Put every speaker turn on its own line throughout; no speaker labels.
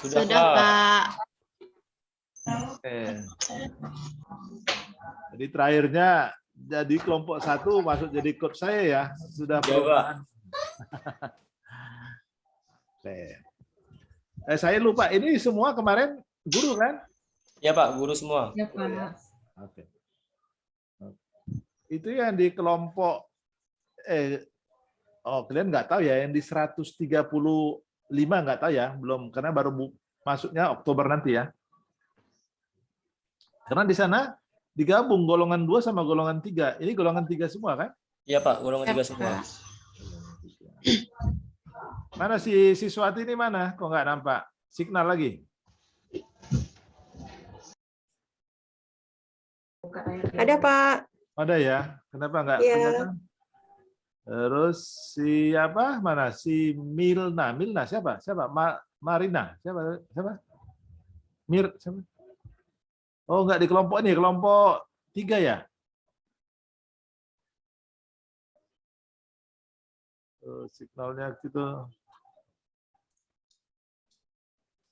Sudah,
Sudah,
Pak.
Pak.
Oke. Jadi terakhirnya jadi kelompok 1 masuk jadi coach saya ya. Sudah
Ya, Pak.
perubahan. Oke. Saya lupa, ini semua kemarin guru kan?
Ya, Pak, guru semua.
Ya, Pak.
Oke. Itu yang di kelompok kalian nggak tahu ya, yang di 135 nggak tahu ya, belum, karena baru masuknya Oktober nanti ya. Karena di sana digabung golongan 2 sama golongan 3. Ini golongan 3 semua kan?
Iya, Pak, golongan 3 semua.
Mana si Siswati ini mana? Kok nggak nampak? Signal lagi.
Ada, Pak.
Ada ya? Kenapa nggak
Iya.
kelihatan? Terus siapa? Mana? Si Milna. Milna siapa? Siapa? Marina. Siapa? Siapa? Siapa? Oh, nggak di kelompok ini, kelompok 3 ya? Signalnya gitu.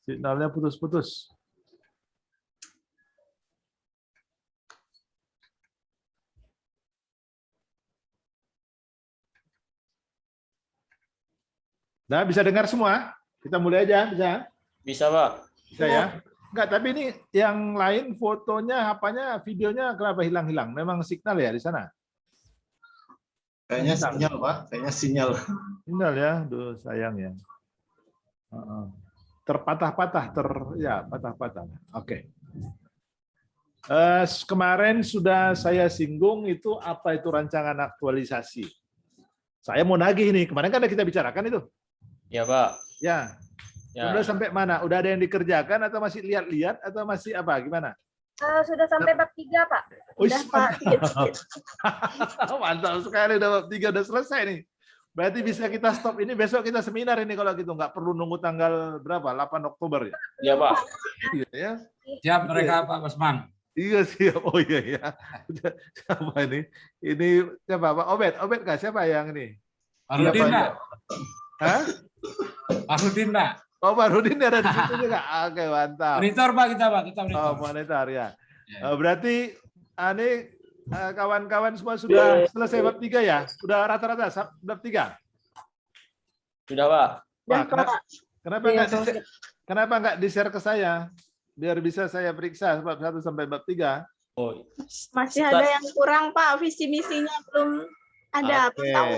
Signalnya putus-putus. Nah, bisa dengar semua? Kita mulai aja, bisa?
Bisa, Pak.
Bisa ya? Enggak, tapi ini yang lain fotonya, apanya, videonya kenapa hilang-hilang? Memang signal ya di sana?
Kayaknya sinyal, Pak. Kayaknya sinyal.
Signal ya, duh sayang ya. Terpatah-patah, ya patah-patah. Oke. Kemarin sudah saya singgung itu apa itu rancangan aktualisasi. Saya mau nagih nih, kemarin kan kita bicarakan itu.
Ya, Pak.
Ya.
Ya.
Udah sampai mana? Udah ada yang dikerjakan atau masih lihat-lihat atau masih apa? Gimana?
Sudah sampai bab 3, Pak.
Udah,
Pak.
Mantap sekali, udah bab 3 udah selesai nih. Berarti bisa kita stop ini, besok kita seminar ini kalau gitu. Nggak perlu nunggu tanggal berapa? 8 Oktober ya?
Ya, Pak.
Iya ya.
Siap mereka, Pak Basman.
Iya siap. Oh iya ya. Siapa ini? Ini siapa? Pak Obed. Obed kah? Siapa yang ini?
Pak Rudin, Pak.
Hah?
Pak Rudin, Pak.
Oh, Pak Rudin ada di situ juga. Oke, mantap.
Monitor, Pak, kita, Pak. Kita
Oh,
monitor.
monitor ya.
Ya.
Berarti ini kawan-kawan semua sudah selesai bab 3 ya? Sudah rata-rata bab 3?
Sudah, Pak.
Pak,
Iya,
kenapa nggak di-share ke saya? Biar bisa saya periksa bab 1 sampai bab 3.
Oh.
Masih ada yang kurang, Pak. Visi misinya belum ada.
Oke.
Tahu.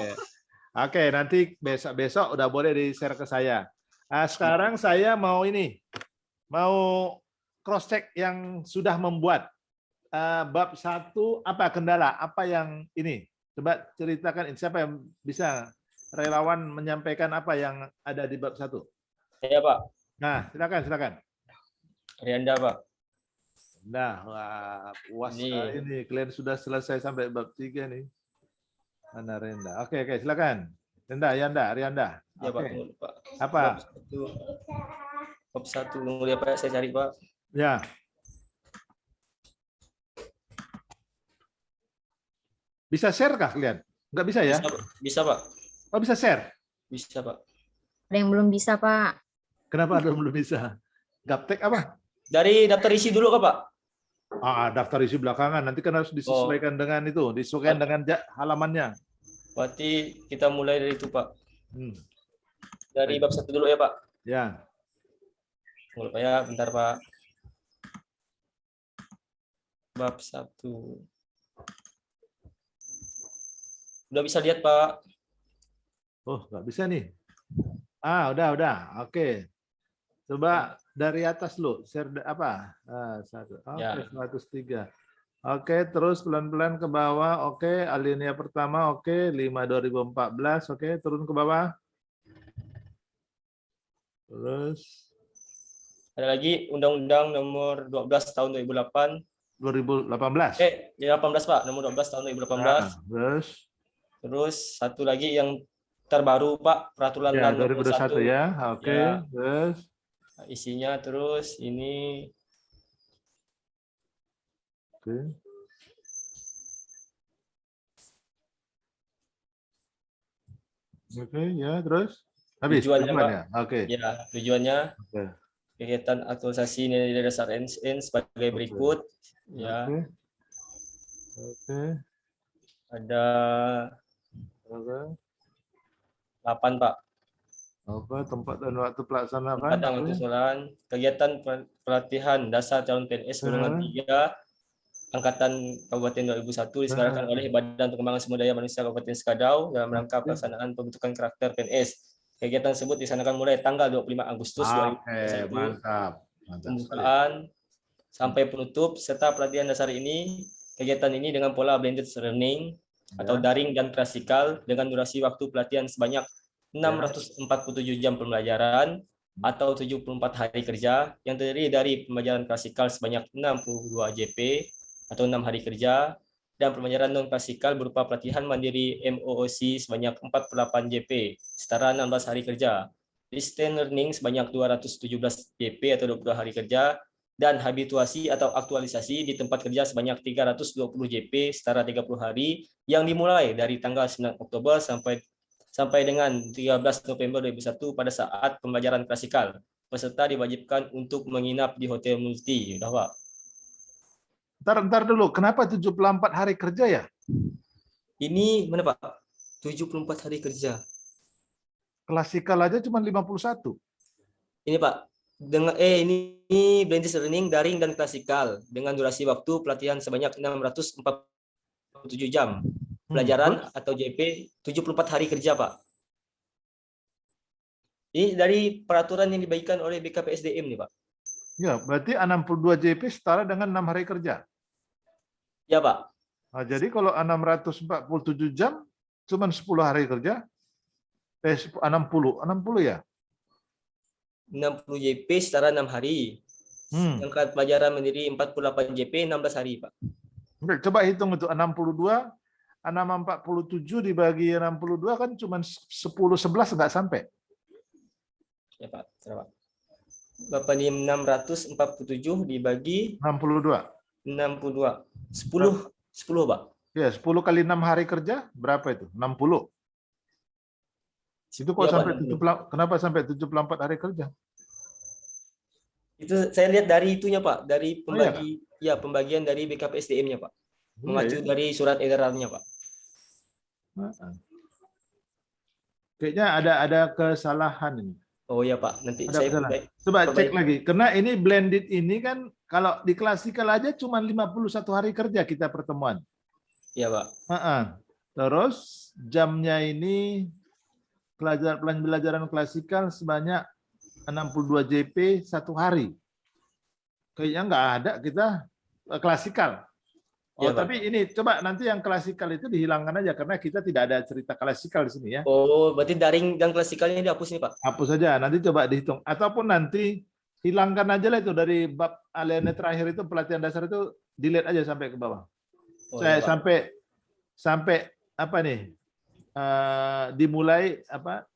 Oke, nanti besok udah boleh di-share ke saya. Nah, sekarang saya mau cross check yang sudah membuat bab 1 apa kendala, apa yang ini. Coba ceritakan siapa yang bisa relawan menyampaikan apa yang ada di bab 1.
Ya, Pak.
Nah, silakan.
Rianda, Pak.
Nah, wah, puas
Ini.
sekali ini. Kalian sudah selesai sampai bab 3 nih. Mana Renda? Oke, silakan. Rianda.
Ya, Pak.
Oke.
Tunggu, Pak.
Apa?
Bab 1. Tunggu ya, Pak. Saya cari, Pak.
Ya. Bisa share kah kalian? Nggak bisa ya?
Bisa, Pak.
Oh, bisa share?
Bisa, Pak.
Ada yang belum bisa, Pak.
Kenapa ada belum bisa? Gaptek apa?
Dari daftar isi dulu, Pak.
Daftar isi belakangan. Nanti kan harus disesuaikan dengan itu. Disesuaikan dengan halamannya.
Berarti kita mulai dari itu, Pak. Dari
Baik.
bab 1 dulu ya, Pak.
Ya.
Tunggu, Pak ya, bentar, Pak. Bab 1. Udah bisa lihat, Pak.
Oh, nggak bisa nih. Udah. Oke. Coba dari atas lu, share apa? 1. Oke,
Ya.
103. Oke, terus pelan-pelan ke bawah. Oke, alinea pertama. Oke, 5/2014. Oke, turun ke bawah. Terus
Ada lagi Undang-Undang Nomor 12 Tahun 2008.
2018.
18, Pak. Nomor 12 Tahun 2018.
Terus
Terus satu lagi yang terbaru, Pak, Peraturan
ya,
6
2021 ya. Oke,
Ya.
terus
Isinya terus ini
oke. Oke, ya, terus habis
Tujuannya,
tujuannya. Oke.
ya tujuannya
Oke.
kegiatan aktualisasi nilai dasar SN sebagai berikut. Ya,
Oke. Oke.
ada
Oke.
8 Pak.
Apa tempat dan waktu pelaksanaan?
Tempat dan waktu pelaksanaan kegiatan pelatihan dasar calon PNS golongan 3 Angkatan Kabupaten 2001 diselenggarakan oleh Badan Pengembangan Sumber Daya Manusia Kabupaten Sekadau dalam rangka pelaksanaan pembentukan karakter PNS. Kegiatan tersebut dilaksanakan mulai tanggal 25 Agustus
Oke,
2021.
mantap. Mantap sekali.
Pembukaan sampai penutup serta pelatihan dasar ini. Kegiatan ini dengan pola blended learning atau daring dan klasikal dengan durasi waktu pelatihan sebanyak 647 jam pembelajaran atau 74 hari kerja yang terdiri dari pembelajaran klasikal sebanyak 62 JP atau 6 hari kerja dan pembelajaran non klasikal berupa pelatihan mandiri MOOC sebanyak 48 JP setara 16 hari kerja. Distance learning sebanyak 217 JP atau 22 hari kerja dan habituasi atau aktualisasi di tempat kerja sebanyak 320 JP setara 30 hari yang dimulai dari tanggal 9 Oktober sampai dengan 13 November 2001 pada saat pembelajaran klasikal. Peserta diwajibkan untuk menginap di hotel multi. Udah, Pak.
Ntar dulu, kenapa 74 hari kerja ya?
Ini mana, Pak? 74 hari kerja.
Klasikal aja cuma 51.
Ini, Pak. Dengan ini blended learning daring dan klasikal dengan durasi waktu pelatihan sebanyak 647 jam. Pelajaran atau JP 74 hari kerja, Pak. Ini dari peraturan yang dibagikan oleh BKPSDM nih, Pak.
Ya, berarti 62 JP setara dengan 6 hari kerja.
Ya, Pak.
Nah, jadi kalau 647 jam cuma 10 hari kerja. 60 ya.
60 JP setara 6 hari. Angkat pelajaran mandiri 48 JP 16 hari, Pak.
Oke, coba hitung itu 62 647 dibagi 62 kan cuma 10-11 nggak sampai.
Ya, Pak. Pak. Bapak ini 647 dibagi
62.
62. 10, Pak.
Ya, 10 kali 6 hari kerja berapa itu? 60. Itu kok
Ya,
sampai
Pak,
70, kenapa sampai 74 hari kerja?
Itu saya lihat dari itunya, Pak, dari pembagian dari BKPSDM-nya, Pak. Mengacu dari surat edarannya, Pak.
Kayaknya ada kesalahan ini.
Oh ya, Pak, nanti
Ada
saya
kesalahan. Coba cek lagi, karena ini blended ini kan kalau di klasikal aja cuma 51 hari kerja kita pertemuan.
Ya, Pak.
Terus jamnya ini pelajaran klasikal sebanyak 62 JP 1 hari. Kayaknya nggak ada kita klasikal. Oh, ya, tapi ini coba nanti yang klasikal itu dihilangkan aja karena kita tidak ada cerita klasikal di sini ya.
Oh, berarti daring dan klasikalnya dihapus nih, Pak.
Hapus saja, nanti coba dihitung. Ataupun nanti hilangkan aja lah itu dari bab alinea terakhir itu pelatihan dasar itu delete aja sampai ke bawah. Saya
ya,
sampai apa nih? Dimulai apa?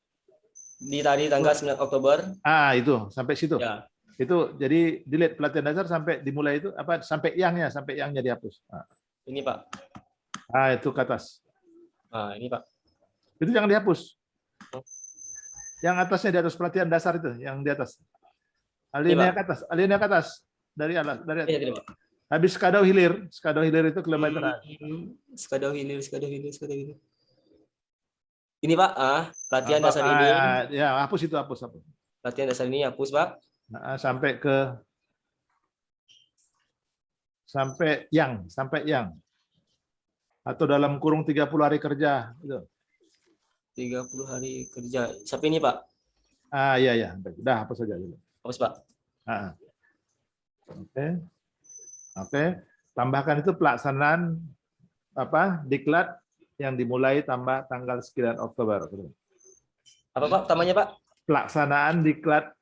Di tadi tanggal 9 Oktober.
Itu sampai situ.
Ya.
Itu jadi delete pelatihan dasar sampai dimulai itu apa sampai yangnya dihapus.
Ini, Pak.
Itu ke atas.
Ini, Pak.
Itu jangan dihapus. Yang atasnya di atas pelatihan dasar itu, yang di atas. Alinea ke atas dari atas.
Ya,
habis Sekadau Hilir itu kilometer.
Sekadau Hilir. Ini, Pak, pelatihan dasar ini.
Ya, hapus.
Pelatihan dasar ini hapus, Pak.
Sampai yang atau dalam kurung 30 hari kerja itu.
30 hari kerja. Sampai ini, Pak.
Iya. Udah hapus saja dulu.
Hapus, Pak.
Oke. Tambahkan itu pelaksanaan diklat yang dimulai tambah tanggal 9 Oktober.
Apa, Pak? Tamanya, Pak?
Pelaksanaan diklat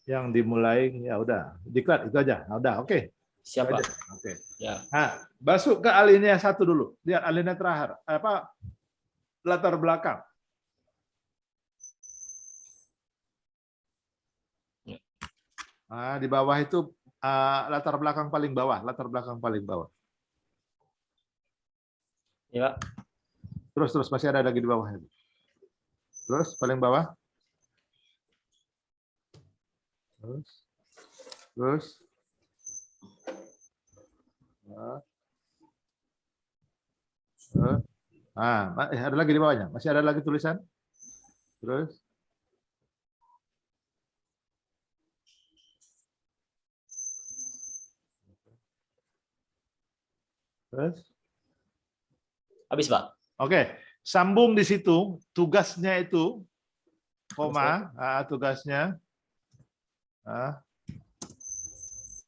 yang dimulai diklat itu aja. Oke.
Siapa?
Oke.
Ya.
Masuk ke alinea 1 dulu. Lihat alinea terakhir. Latar belakang. Di bawah itu latar belakang paling bawah.
Ya, Pak.
Terus masih ada lagi di bawah itu. Terus paling bawah. Terus. Ada lagi di bawahnya. Masih ada lagi tulisan. Terus. Terus.
Habis, Pak.
Oke, sambung di situ. Tugasnya itu, koma, tugasnya.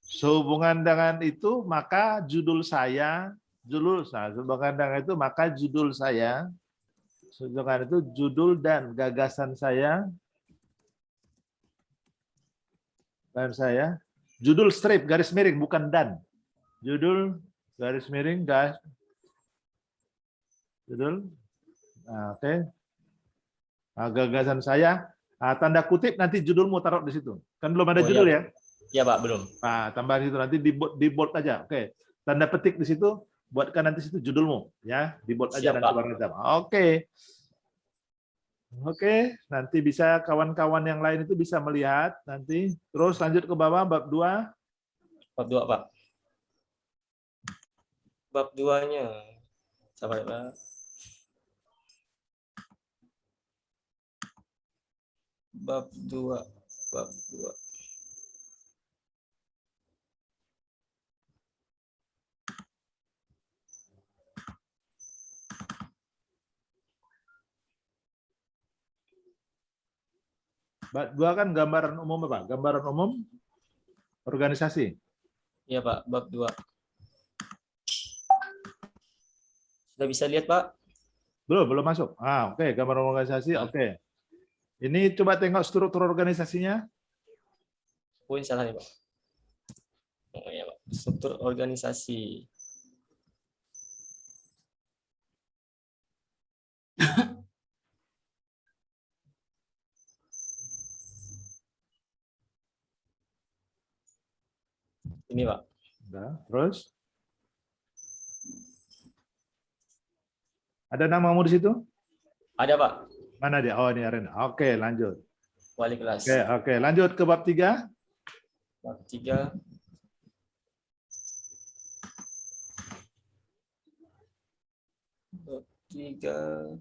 Sehubungan dengan itu, maka judul saya, sehubungan dengan itu, maka judul saya, sehubungan itu judul dan gagasan saya, judul strip, garis miring, bukan dan. Judul, garis miring, judul, oke. Gagasan saya, tanda kutip nanti judulmu taruh di situ. Kan belum ada judul ya?
Iya, Pak, belum.
Tambah itu nanti di bold aja. Oke. Tanda petik di situ, buatkan nanti situ judulmu ya, di bold aja
Siap,
nanti
Pak.
warna hitam. Oke. Oke, nanti bisa kawan-kawan yang lain itu bisa melihat nanti. Terus lanjut ke bawah bab 2.
Bab 2, Pak. Bab 2-nya. Sabar, Pak. Bab 2. Bab 2.
Bab 2 kan gambaran umum apa? Gambaran umum organisasi.
Iya, Pak, bab 2. Sudah bisa lihat, Pak?
Belum masuk. Oke, gambaran organisasi. Oke. Ini coba tengok struktur organisasinya.
Oh, ini salah nih, Pak. Oh, iya, Pak. Struktur organisasi. Ini, Pak.
Terus? Ada namamu di situ?
Ada, Pak.
Mana dia? Oh, ini Arena. Oke, lanjut.
Wali kelas.
Oke, lanjut ke bab 3.
Bab 3. Bab 3.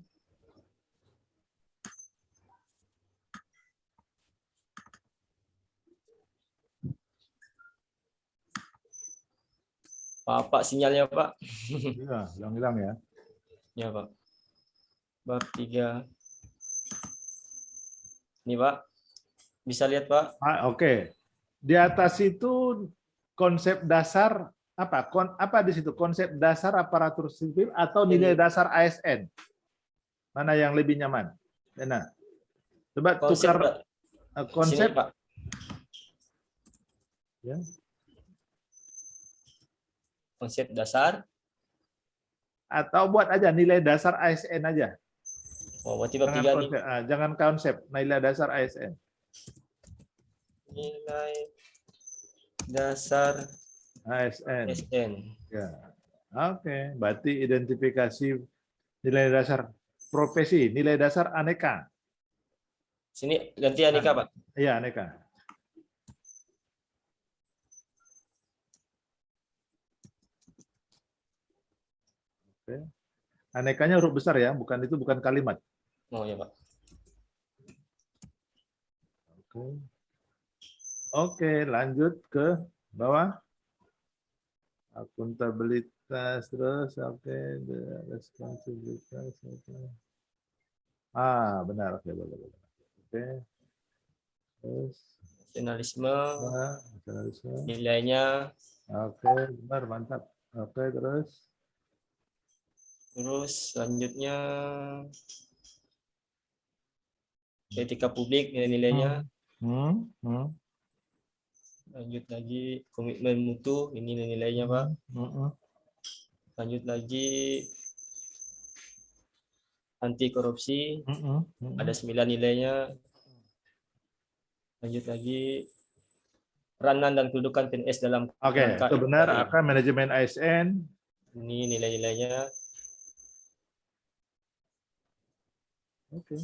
Pak, sinyalnya, Pak.
Iya, hilang ya.
Ya, Pak. Bab 3. Ini, Pak. Bisa lihat, Pak?
Oke. Di atas itu konsep dasar apa? Apa di situ? Konsep dasar aparatur sipil atau nilai dasar ASN? Mana yang lebih nyaman? Nah, coba tukar konsep.
Sini, Pak.
Ya.
Konsep dasar.
Atau buat aja nilai dasar ASN aja.
Oh, berarti bab 3 nih.
Jangan konsep, nilai dasar ASN.
Nilai dasar
ASN. Ya. Oke, berarti identifikasi nilai dasar profesi, nilai dasar aneka.
Sini ganti aneka, Pak.
Iya, aneka. Oke. Anekanya huruf besar ya, bukan kalimat.
Oh, ya, Pak.
Oke, lanjut ke bawah. Akuntabilitas terus, oke, responsibilitas. Benar, oke, boleh. Oke. Terus
Nasionalisme.
nasionalisme.
Nilainya.
Oke, benar, mantap. Oke, terus.
Terus selanjutnya etika publik, nilai-nilainya. Lanjut lagi komitmen mutu, ini nilainya, Pak. Lanjut lagi anti korupsi, ada 9 nilainya. Lanjut lagi peranan dan kedudukan PNS dalam.
Oke, itu benar. Akan manajemen ASN. Ini
nilai-nilainya.
Oke,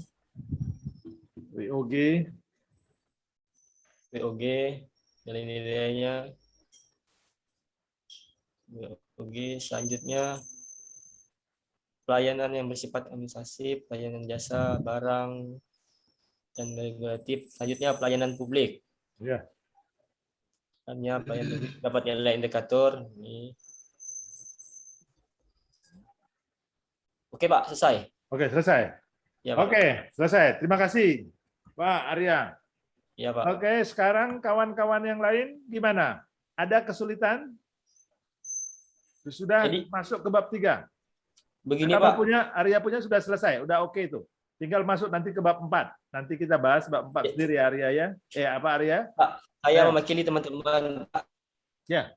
WOG.
WOG, nilai-nilainya. WOG, selanjutnya pelayanan yang bersifat administrasi, pelayanan jasa, barang, dan regulatif. Selanjutnya pelayanan publik.
Ya.
Hanya pelayanan publik dapat nilai indikator. Ini. Oke Pak, selesai.
Oke, selesai.
Ya, Pak.
Oke, selesai. Terima kasih, Pak Arya.
Ya Pak.
Oke, sekarang kawan-kawan yang lain gimana? Ada kesulitan? Sudah
Jadi,
masuk ke bab 3.
Begini
Kamu
Pak,
Arya punya sudah selesai, udah oke itu. Tinggal masuk nanti ke bab 4. Nanti kita bahas bab 4 sendiri ya Arya ya. Apa Arya?
saya mewakili teman-teman Pak.
Ya.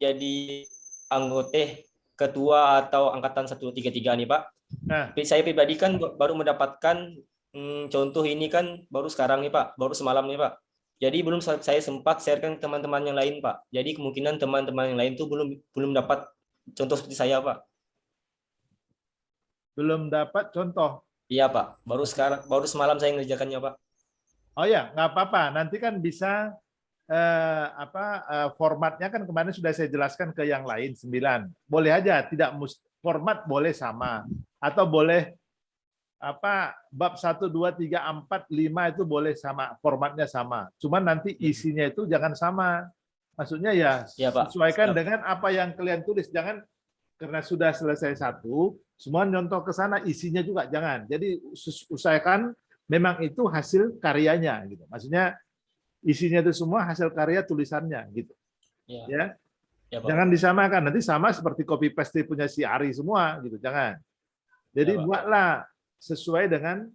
Jadi anggota ketua atau angkatan 133 nih Pak.
Nah,
Saya pribadi kan baru mendapatkan contoh ini kan baru sekarang nih Pak, baru semalam nih Pak. Jadi belum saya sempat sharekan ke teman-teman yang lain Pak. Jadi kemungkinan teman-teman yang lain tuh belum dapat contoh seperti saya Pak.
belum dapat contoh.
Iya Pak, baru semalam saya ngerjakannya Pak.
Oh ya, nggak apa-apa. Nanti kan bisa formatnya kan kemarin sudah saya jelaskan ke yang lain 9. Boleh aja, tidak format boleh sama atau boleh bab 1 2 3 4 5 itu boleh sama, formatnya sama. Cuman nanti isinya itu jangan sama. Maksudnya ya
Pak.
sesuaikan
Siap.
dengan apa yang kalian tulis. Jangan karena sudah selesai satu, semua nyontoh ke sana isinya juga jangan. Jadi usahakan memang itu hasil karyanya gitu. Maksudnya isinya itu semua hasil karya tulisannya gitu. Ya.
Ya, Pak.
Jangan disamakan, nanti sama seperti copy paste punya si Ari semua gitu. Jangan. Jadi
Ya, Pak.
buatlah sesuai dengan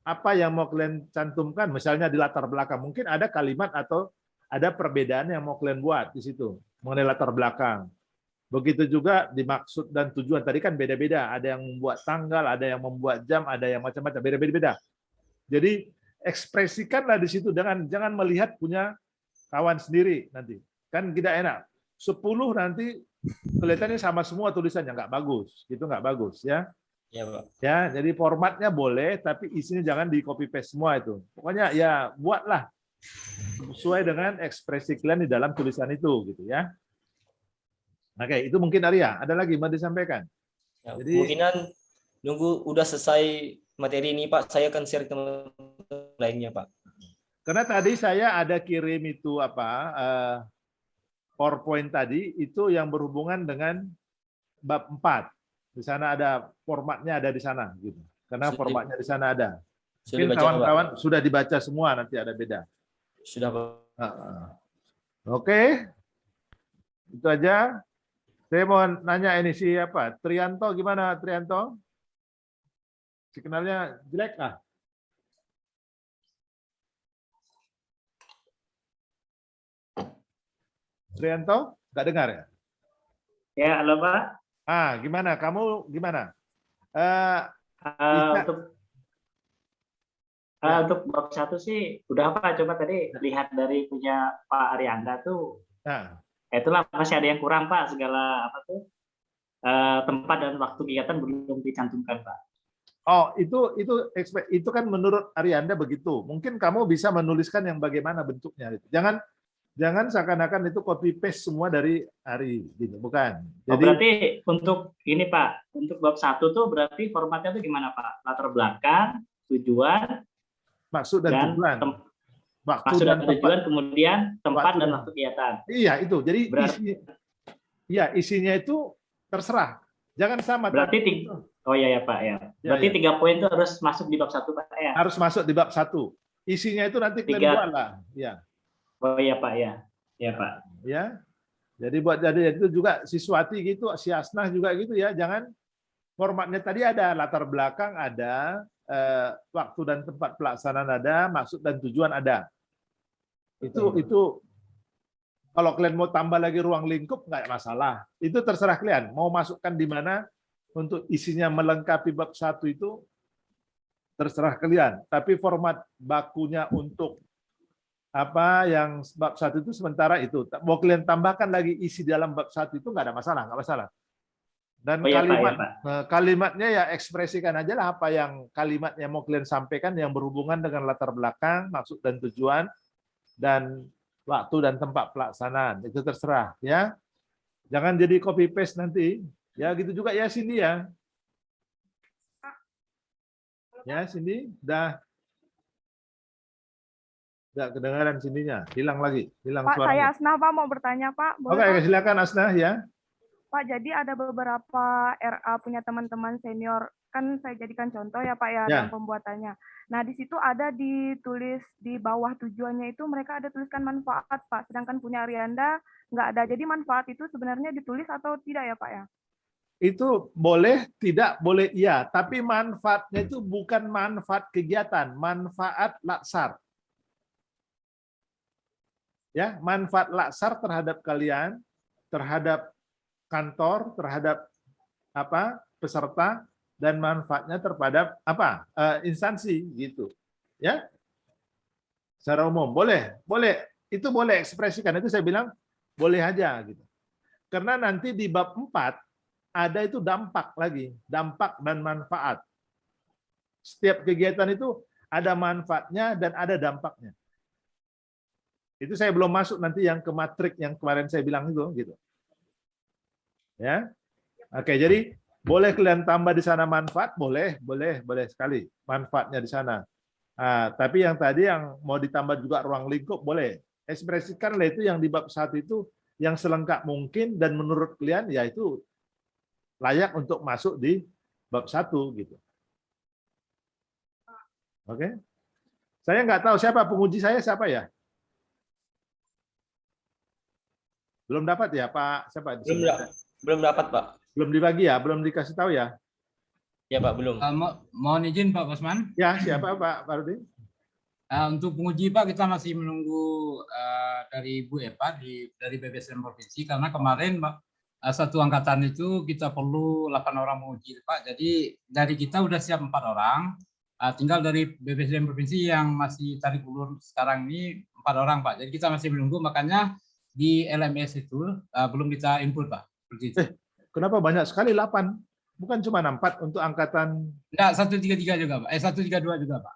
apa yang mau kalian cantumkan, misalnya di latar belakang. Mungkin ada kalimat atau ada perbedaan yang mau kalian buat di situ mengenai latar belakang. Begitu juga dimaksud dan tujuan. Tadi kan beda-beda. Ada yang membuat tanggal, ada yang membuat jam, ada yang macam-macam. Beda-beda. Jadi ekspresikanlah di situ. Jangan melihat punya kawan sendiri nanti. Kan tidak enak. 10 nanti kelihatannya sama semua tulisannya. Nggak bagus. Itu nggak bagus ya.
Ya, Pak.
Ya, jadi formatnya boleh, tapi isinya jangan di copy paste semua itu. Pokoknya ya buatlah sesuai dengan ekspresi kalian di dalam tulisan itu gitu ya. Oke, itu mungkin Arya. Ada lagi mau disampaikan?
Ya,
Jadi-
kemungkinan nunggu udah selesai materi ini Pak, saya akan share ke teman-teman lainnya Pak.
Karena tadi saya ada kirim itu PowerPoint tadi itu yang berhubungan dengan bab 4. Di sana ada formatnya ada di sana gitu. Karena
Sudah
formatnya di sana ada.
Sudah
Mungkin
dibaca,
kawan-kawan sudah dibaca semua, nanti ada beda.
Pak? Sudah Pak.
Oke. Itu aja. Saya mau nanya ini siapa? Trianto gimana Trianto? Signalnya jelek ah? Trianto? Nggak dengar ya?
Ya, halo Pak.
Gimana? Kamu gimana?
Eh,
Bisa.
untuk bab 1 sih udah Pak. Coba tadi lihat dari punya Pak Arianda tuh.
Nah,
Itulah masih ada yang kurang Pak. Segala tempat dan waktu kegiatan belum dicantumkan Pak.
oh itu kan menurut Arianda begitu. Mungkin kamu bisa menuliskan yang bagaimana bentuknya. Jangan seakan-akan itu copy paste semua dari Ari, gitu, bukan. Jadi
Berarti untuk ini Pak, untuk bab 1 tuh berarti formatnya tuh gimana Pak? Latar belakang, tujuan,
maksud dan tujuan, waktu
maksud dan
tempat.
tujuan, kemudian tempat
Waktu
dan
dan-
waktu kegiatan.
Iya itu. Jadi
Berarti-
isinya itu terserah. Jangan sama.
Berarti
tapi
Oh iya ya Pak ya. Berarti 3 poin itu harus masuk di bab 1 Pak ya.
harus masuk di bab 1. Isinya itu nanti kalian
3.
buat lah. Ya.
Oh iya Pak ya. Ya Pak.
Ya. Jadi jadi itu juga si Swati gitu, si Asnah juga gitu ya. Jangan formatnya tadi ada latar belakang ada, waktu dan tempat pelaksanaan ada, maksud dan tujuan ada. Itu kalau kalian mau tambah lagi ruang lingkup nggak masalah. Itu terserah kalian. Mau masukkan di mana untuk isinya melengkapi bab 1 itu terserah kalian. Tapi format bakunya untuk apa yang bab 1 itu sementara itu. Mau kalian tambahkan lagi isi dalam bab 1 itu nggak ada masalah, nggak masalah. Dan
Oh, ya, Pak,
kalimat
ya, Pak.
kalimatnya ya ekspresikan aja lah apa yang kalimat yang mau kalian sampaikan yang berhubungan dengan latar belakang, maksud dan tujuan, dan waktu dan tempat pelaksanaan. Itu terserah ya. Jangan jadi copy paste nanti. Ya gitu juga ya Cindy ya. Ya Cindy, udah kedengaran Cindy-nya. Hilang lagi, hilang
Pak,
suaranya.
saya Asna, Pak, mau bertanya, Pak. Boleh,
Oke,
Pak?
silakan Asna ya.
Pak, jadi ada beberapa RA punya teman-teman senior, kan saya jadikan contoh ya Pak ya,
Ya.
dalam pembuatannya. Nah, di situ ada ditulis di bawah tujuannya itu mereka ada tuliskan manfaat Pak, sedangkan punya Arianda nggak ada. Jadi manfaat itu sebenarnya ditulis atau tidak ya Pak ya?
Itu boleh, tidak boleh iya. Tapi manfaatnya itu bukan manfaat kegiatan, manfaat laksar. Ya, manfaat laksar terhadap kalian, terhadap kantor, terhadap apa peserta, dan manfaatnya terhadap apa instansi gitu. Ya, secara umum boleh, itu boleh ekspresikan. Itu saya bilang boleh aja gitu. Karena nanti di bab 4 ada itu dampak lagi, dampak dan manfaat. Setiap kegiatan itu ada manfaatnya dan ada dampaknya. Itu saya belum masuk nanti yang ke matrik yang kemarin saya bilang itu gitu. Ya. Oke, jadi boleh kalian tambah di sana manfaat, boleh sekali manfaatnya di sana. Nah, tapi yang tadi yang mau ditambah juga ruang lingkup boleh. Ekspresikanlah itu yang di bab 1 itu yang selengkap mungkin dan menurut kalian ya itu layak untuk masuk di bab 1 gitu. Oke. Saya nggak tahu siapa penguji saya siapa ya? Belum dapat ya Pak? Siapa?
Belum dapat, Pak.
Belum dibagi ya? Belum dikasih tahu ya?
Ya, Pak, belum.
Mohon izin Pak Basman.
Ya, siapa Pak Farudin?
Untuk penguji Pak, kita masih menunggu dari Bu Eva dari BPSDM Provinsi, karena kemarin satu angkatan itu kita perlu 8 orang penguji Pak. Jadi dari kita udah siap 4 orang, tinggal dari BPSDM Provinsi yang masih tarik ulur sekarang ini 4 orang Pak. Jadi kita masih menunggu, makanya di LMS itu belum kita input Pak. Seperti itu.
Kenapa banyak sekali 8? Bukan cuma 4 untuk angkatan.
Enggak, 133 juga Pak. 132 juga Pak.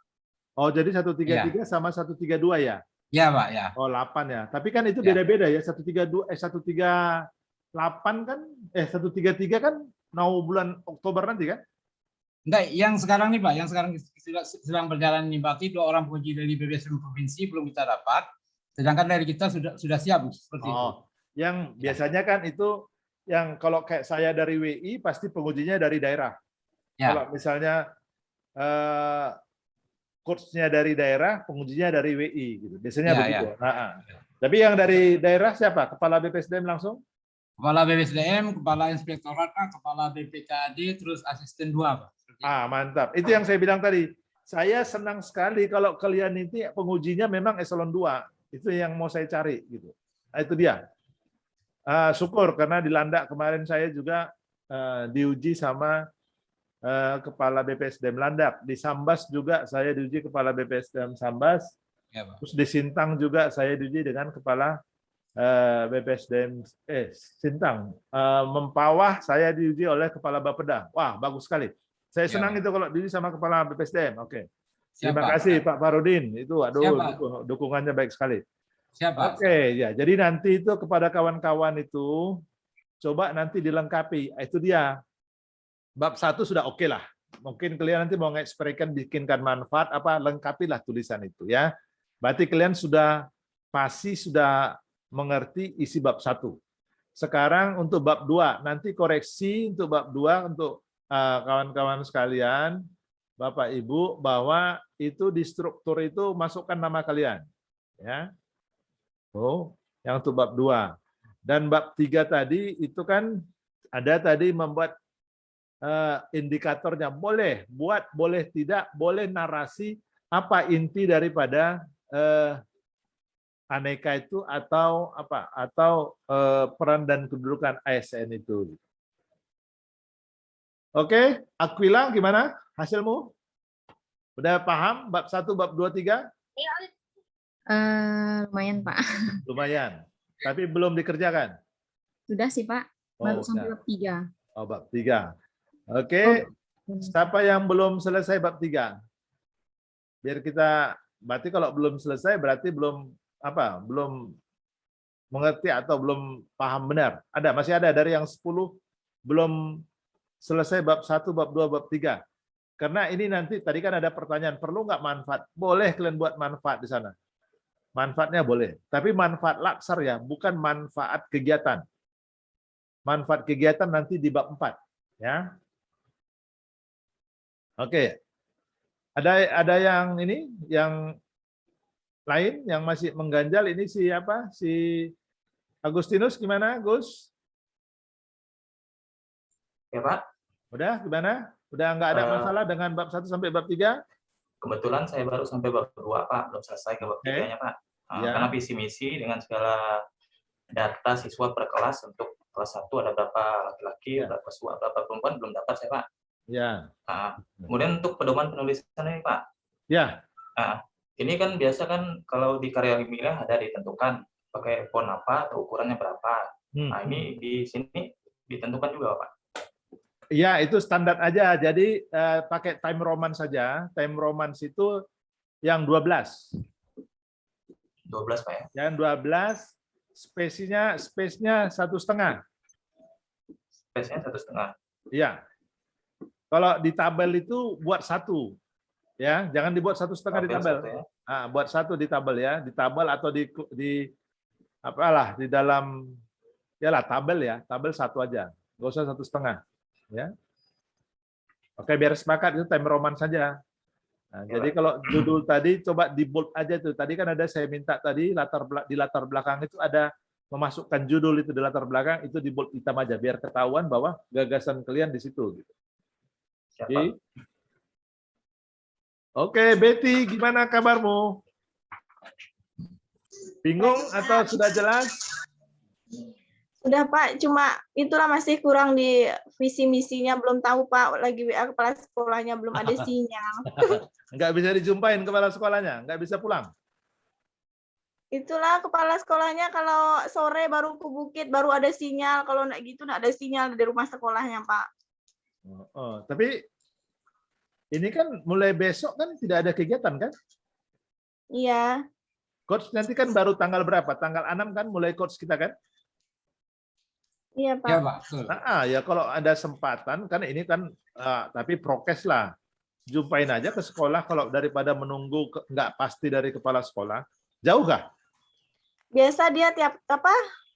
Oh, jadi 133 sama 132 ya?
Ya Pak, ya.
Oh, 8 ya. Tapi kan itu
Ya.
beda-beda ya. 138 kan 133 kan mau bulan Oktober nanti kan?
Enggak, yang sekarang nih Pak, yang sekarang sedang berjalan nih berarti 2 orang penguji dari BPSDM Provinsi belum kita dapat. Sedangkan dari kita sudah siap seperti itu.
Yang biasanya kan itu yang kalau kayak saya dari WI pasti pengujinya dari daerah.
Ya.
Kalau misalnya coach-nya dari daerah, pengujinya dari WI gitu. Biasanya
Ya,
begitu. Tapi yang dari daerah siapa? Kepala BPSDM langsung?
Kepala BPSDM, Kepala Inspektorat, Kepala BPKAD, terus asisten 2 Pak.
Mantap. Itu yang saya bilang tadi. Saya senang sekali kalau kalian ini pengujinya memang eselon 2. Itu yang mau saya cari gitu. Nah, itu dia. Syukur karena di Landak kemarin saya juga diuji sama kepala BPSDM Landak. Di Sambas juga saya diuji kepala BPSDM Sambas.
Ya, Pak.
Terus di Sintang juga saya diuji dengan kepala BPSDM Sintang. Mempawah saya diuji oleh kepala Bapeda. Wah, bagus sekali. Saya senang itu kalau diuji sama kepala BPSDM. Oke. Terima kasih Pak Farudin. Itu dukungannya baik sekali.
Siapa?
Oke, ya. Jadi nanti itu kepada kawan-kawan itu coba nanti dilengkapi. Itu dia. Bab 1 sudah oke lah. Mungkin kalian nanti mau ngekspresikan bikinkan manfaat apa, lengkapilah tulisan itu ya. Berarti kalian pasti sudah mengerti isi bab 1. Sekarang untuk bab 2, nanti koreksi untuk bab 2 untuk kawan-kawan sekalian, Bapak Ibu, bahwa itu di struktur itu masukkan nama kalian. Ya. Yang untuk bab 2. Dan bab 3 tadi itu kan ada tadi membuat indikatornya. Boleh buat, boleh tidak, boleh narasi apa inti daripada aneka itu atau apa? Atau peran dan kedudukan ASN itu. Oke, Aquila gimana hasilmu? Udah paham bab 1, bab 2, 3?
Lumayan, Pak.
Lumayan. Tapi belum dikerjakan.
Sudah sih, Pak. Baru sampai
udah.
bab 3.
Oh, bab 3. Oke. Siapa yang belum selesai bab 3? Biar kita, berarti kalau belum selesai berarti belum belum mengerti atau belum paham benar. Masih ada dari yang 10 belum selesai bab 1, bab 2, bab 3. Karena ini nanti tadi kan ada pertanyaan, perlu nggak manfaat? Boleh kalian buat manfaat di sana. Manfaatnya boleh. Tapi manfaat laksar ya, bukan manfaat kegiatan. Manfaat kegiatan nanti di bab 4. Ya. Oke. Ada yang ini, yang lain yang masih mengganjal ini siapa? Si Agustinus gimana, Gus?
Ya, Pak.
Udah gimana? Udah nggak ada masalah dengan bab 1 sampai bab 3?
Kebetulan saya baru sampai bab 2, Pak. Belum selesai ke bab 3-nya, Pak. Karena visi misi dengan segala data siswa per kelas untuk kelas 1 ada berapa laki-laki, berapa siswa, berapa perempuan belum dapat saya, Pak.
Ya.
Kemudian untuk pedoman penulisan ini, Pak.
Ya.
Ini kan biasa kan kalau di karya ilmiah ada ditentukan pakai font apa atau ukurannya berapa. Nah, ini di sini ditentukan juga, Pak.
Ya, itu standar aja. Jadi pakai time roman saja. Time roman itu yang 12.
12, Pak ya.
Yang 12 space-nya 1,5.
Space-nya 1,5.
Iya. Kalau di tabel itu buat 1. Ya, jangan dibuat 1,5 di tabel.
Ya.
Buat 1 di tabel ya, di tabel atau di apalah di dalam tabel ya, tabel 1 aja. Nggak usah 1,5. Ya. Oke, biar sepakat itu time roman saja. Nah, jadi kalau judul tadi coba di bold aja tuh. Tadi kan ada saya minta tadi di latar belakang itu ada memasukkan judul itu di latar belakang itu di bold hitam aja biar ketahuan bahwa gagasan kalian di situ gitu. Jadi, oke, Betty, gimana kabarmu? Bingung atau sudah jelas?
Sudah Pak, cuma itulah masih kurang di visi misinya, belum tahu Pak, lagi WA kepala sekolahnya belum ada sinyal.
Nggak bisa dijumpain kepala sekolahnya, nggak bisa pulang.
Itulah kepala sekolahnya kalau sore baru ke bukit baru ada sinyal, kalau nggak gitu nggak ada sinyal di rumah sekolahnya Pak.
Tapi ini kan mulai besok kan tidak ada kegiatan kan?
Iya.
Coach nanti kan baru tanggal berapa? Tanggal 6 kan mulai coach kita kan?
Iya Pak.
Ya, Pak. Betul.
Ya kalau ada kesempatan kan ini kan tapi prokes lah. Jumpain aja ke sekolah kalau daripada menunggu nggak pasti dari kepala sekolah. Jauh kah?
Biasa dia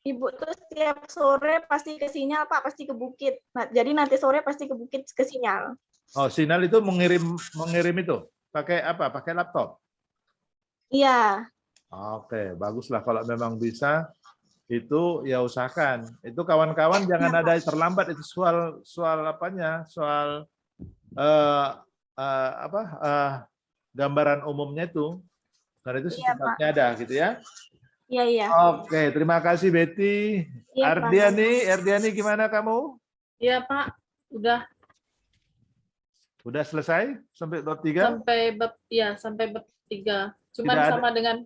Ibu tuh setiap sore pasti ke sinyal Pak, pasti ke bukit. Nah, jadi nanti sore pasti ke bukit ke sinyal.
Oh, sinyal itu mengirim itu pakai apa? Pakai laptop?
Iya.
Oke, baguslah kalau memang bisa itu ya usahakan. Itu kawan-kawan jangan ada terlambat itu soal apanya? Soal gambaran umumnya itu. Karena itu secepatnya ada gitu ya.
Iya.
Oke, terima kasih Betty.
Ya,
Ardiani gimana kamu?
Iya Pak, udah.
Udah selesai sampai bab 3?
Sampai bab 3. Cuman
Tidak
sama
ada.
dengan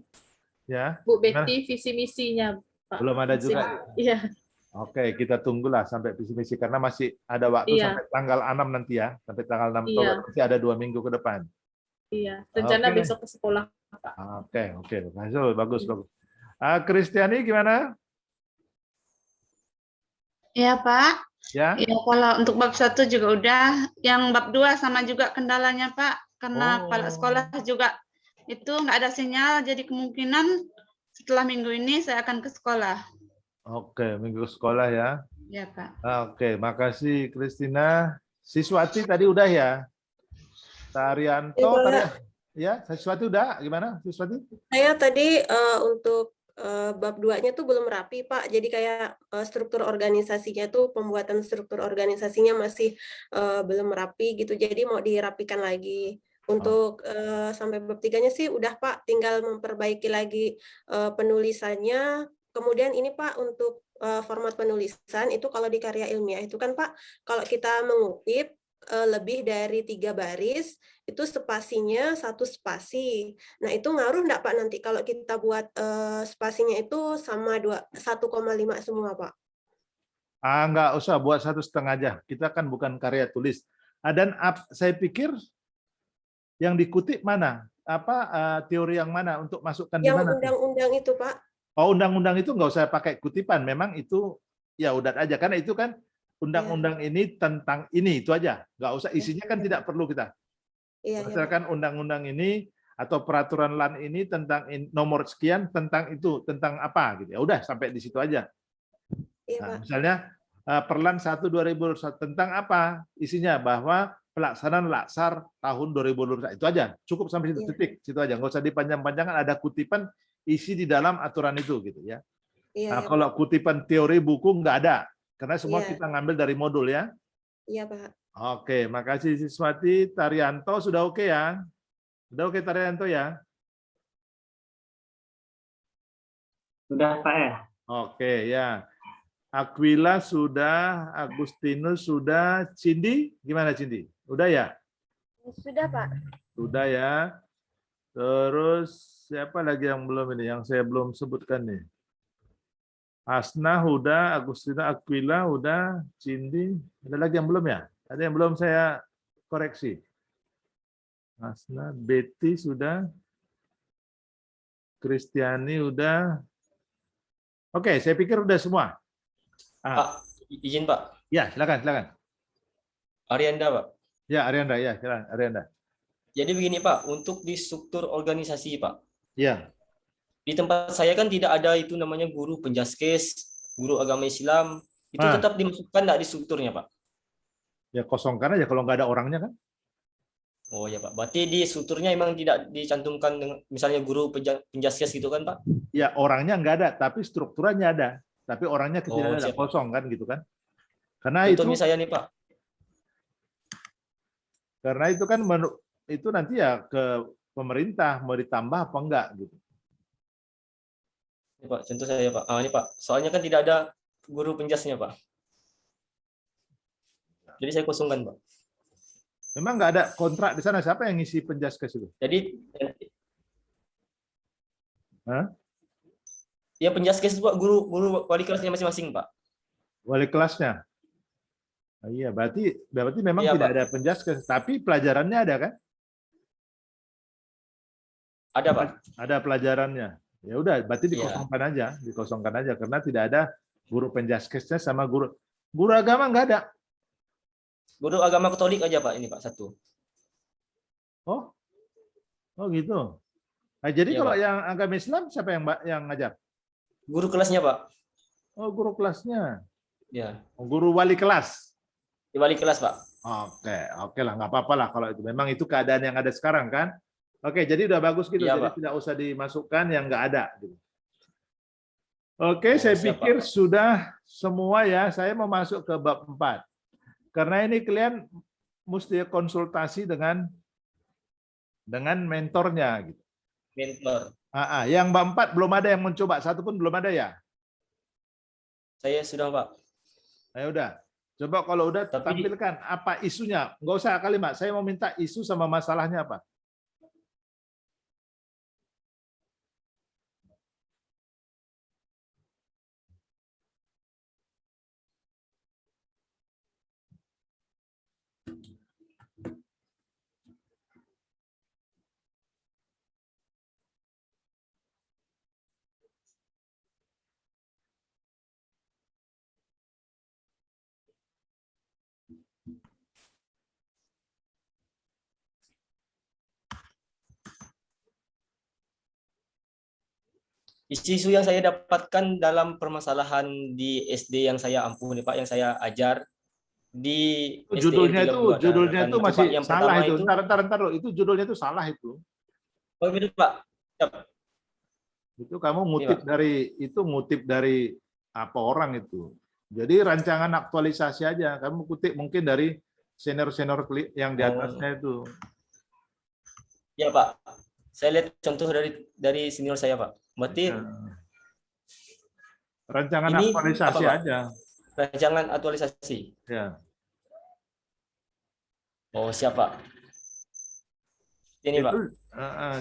Ya.
Bu Betty visi misinya Pak.
Belum ada juga.
Iya.
Oke, kita tunggulah sampai visi misi karena masih ada waktu sampai tanggal 6 nanti ya, sampai tanggal 6 Oktober. Masih ada 2 minggu ke depan.
Iya, rencana besok ke sekolah Pak.
Oke. Bagus. Kristiani gimana?
Ya Pak.
Ya.
Ya kalau untuk bab 1 juga udah, yang bab 2 sama juga kendalanya Pak, karena kepala sekolah juga itu nggak ada sinyal, jadi kemungkinan setelah minggu ini saya akan ke sekolah.
Oke, minggu sekolah ya.
Ya Pak.
Oke, makasih Kristina. Siswati tadi udah ya? Tarianto tadi ya, Siswati udah gimana Siswati?
Saya tadi untuk bab 2-nya tuh belum rapi, Pak. Jadi kayak struktur organisasinya tuh, pembuatan struktur organisasinya masih belum rapi gitu. Jadi mau dirapikan lagi. Untuk sampai bab 3-nya sih udah, Pak. Tinggal memperbaiki lagi penulisannya. Kemudian ini, Pak, untuk format penulisan itu kalau di karya ilmiah itu kan, Pak, kalau kita mengutip lebih dari 3 baris, itu spasinya 1 spasi. Nah, itu ngaruh enggak, Pak, nanti kalau kita buat spasinya itu sama 1,5 semua, Pak?
Nggak usah buat 1,5 aja. Kita kan bukan karya tulis. Dan saya pikir yang dikutip mana? Teori yang mana untuk masukkan di
Yang
mana?
undang-undang itu, Pak.
Oh, undang-undang itu nggak usah pakai kutipan. Memang itu ya udah aja. Karena itu kan undang-undang ini tentang ini, itu aja. Nggak usah, isinya kan tidak perlu kita. Berdasarkan undang-undang ini atau peraturan LAN ini tentang nomor sekian, tentang itu, tentang apa gitu. Ya udah sampai di situ aja. Nah, misalnya Perlan 1/2021 tentang apa? Isinya bahwa pelaksanaan Laksar tahun 2021 itu aja. Cukup sampai situ, titik, situ aja. Nggak usah dipanjang-panjangan, ada kutipan isi di dalam aturan itu gitu ya. Nah, kalau kutipan teori buku nggak ada, karena semua kita ngambil dari modul ya.
Iya, Pak.
Oke, makasih Siswati. Taryanto sudah oke ya? Sudah oke Taryanto ya?
Sudah, Pak ya?
Oke ya. Aquila sudah, Agustinus sudah, Cindy gimana Cindy? Udah ya?
Sudah, Pak.
Sudah ya. Terus siapa lagi yang belum ini? Yang saya belum sebutkan nih. Asna udah, Agustina, Aquila udah, Cindy. Ada lagi yang belum ya? Ada yang belum saya koreksi? Asna, Betty sudah. Kristiani udah. Oke, saya pikir udah semua.
Pak, izin Pak.
Ya, silakan.
Arianda, Pak.
Ya, Arianda, ya, silakan Arianda.
Jadi begini Pak, untuk di struktur organisasi Pak.
Ya.
Di tempat saya kan tidak ada itu namanya guru penjaskes, guru agama Islam. Itu tetap dimasukkan enggak di strukturnya Pak?
Ya kosongkan aja kalau nggak ada orangnya kan.
Oh ya Pak, berarti di strukturnya emang tidak dicantumkan dengan, misalnya guru penjaskes gitu kan Pak?
Ya orangnya nggak ada, tapi strukturnya ada. Tapi orangnya tidak ada, kosong kan gitu kan. Karena
contohnya
itu
saya nih Pak.
Karena itu kan itu nanti ya ke pemerintah mau ditambah apa enggak gitu.
Ini Pak, contoh saya Pak. Ini Pak, soalnya kan tidak ada guru penjasnya Pak. Jadi saya kosongkan Pak.
Memang nggak ada kontrak di sana, siapa yang ngisi penjaskes itu?
Jadi ya penjaskes itu Pak, guru wali kelasnya masing-masing Pak.
Wali kelasnya. Iya, berarti memang
iya,
tidak
Pak.
ada penjaskes, tapi pelajarannya ada kan?
Ada Pak.
Ada pelajarannya. Ya udah, berarti dikosongkan aja karena tidak ada guru penjaskesnya sama guru agama nggak ada.
Guru agama Katolik aja Pak, ini Pak satu.
Oh gitu. Nah, jadi
Iya,
kalau
Pak.
yang agama Islam siapa yang ngajar?
Guru kelasnya Pak.
Oh, guru kelasnya.
Ya.
Guru wali kelas.
Di wali kelas Pak.
Oke lah, nggak apa-apa lah kalau itu. Memang itu keadaan yang ada sekarang kan. Oke, jadi udah bagus gitu.
Iya,
Jadi
Pak.
tidak usah dimasukkan yang nggak ada. Gitu. Oke, saya
siap,
pikir
Pak.
sudah semua ya. Saya mau masuk ke bab 4. Karena ini kalian mesti konsultasi dengan mentornya. Gitu.
Mentor.
Yang bab 4 belum ada yang mencoba. Satu pun belum ada ya?
Saya sudah Pak.
Ya udah. Coba kalau udah tampilkan apa isunya. Nggak usah kalimat. Saya mau minta isu sama masalahnya apa.
Isu-isu yang saya dapatkan dalam permasalahan di SD yang saya ampuni Pak, yang saya ajar di
Judulnya itu masih
yang
salah
pertama
itu. Ntar loh, itu judulnya itu salah itu.
Oh gitu Pak.
Itu kamu ngutip dari apa orang itu. Jadi rancangan aktualisasi aja. Kamu kutip mungkin dari senior-senior yang di atasnya itu.
Ya Pak. Saya lihat contoh dari senior saya Pak. Berarti
rancangan
ini
aktualisasi
apa,
aja.
Rancangan aktualisasi.
Ya.
Oh siapa? Ini Pak.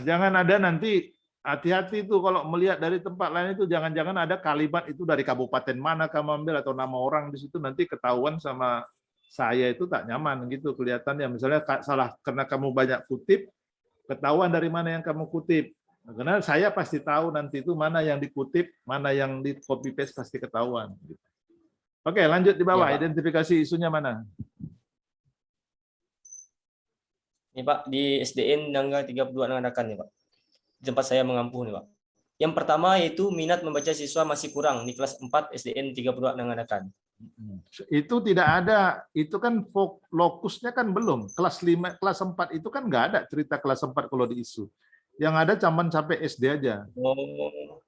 Jangan ada nanti hati-hati itu kalau melihat dari tempat lain itu jangan-jangan ada kalimat itu dari kabupaten mana kamu ambil atau nama orang di situ, nanti ketahuan sama saya itu tak nyaman gitu kelihatannya. Misalnya salah karena kamu banyak kutip, ketahuan dari mana yang kamu kutip. Karena saya pasti tahu nanti itu mana yang dikutip, mana yang di copy paste pasti ketahuan. Oke, lanjut di bawah.
Ya, Pak.
Identifikasi isunya mana?
Ini Pak, di SDN tanggal 32 mengadakan nih Pak. Di tempat saya mengampu nih Pak. Yang pertama yaitu minat membaca siswa masih kurang di kelas 4 SDN 32 mengadakan.
Itu tidak ada, itu kan lokusnya kan belum. Kelas 5, kelas 4 itu kan nggak ada cerita kelas 4 kalau di isu. Yang ada cuman sampai SD aja.
Oh.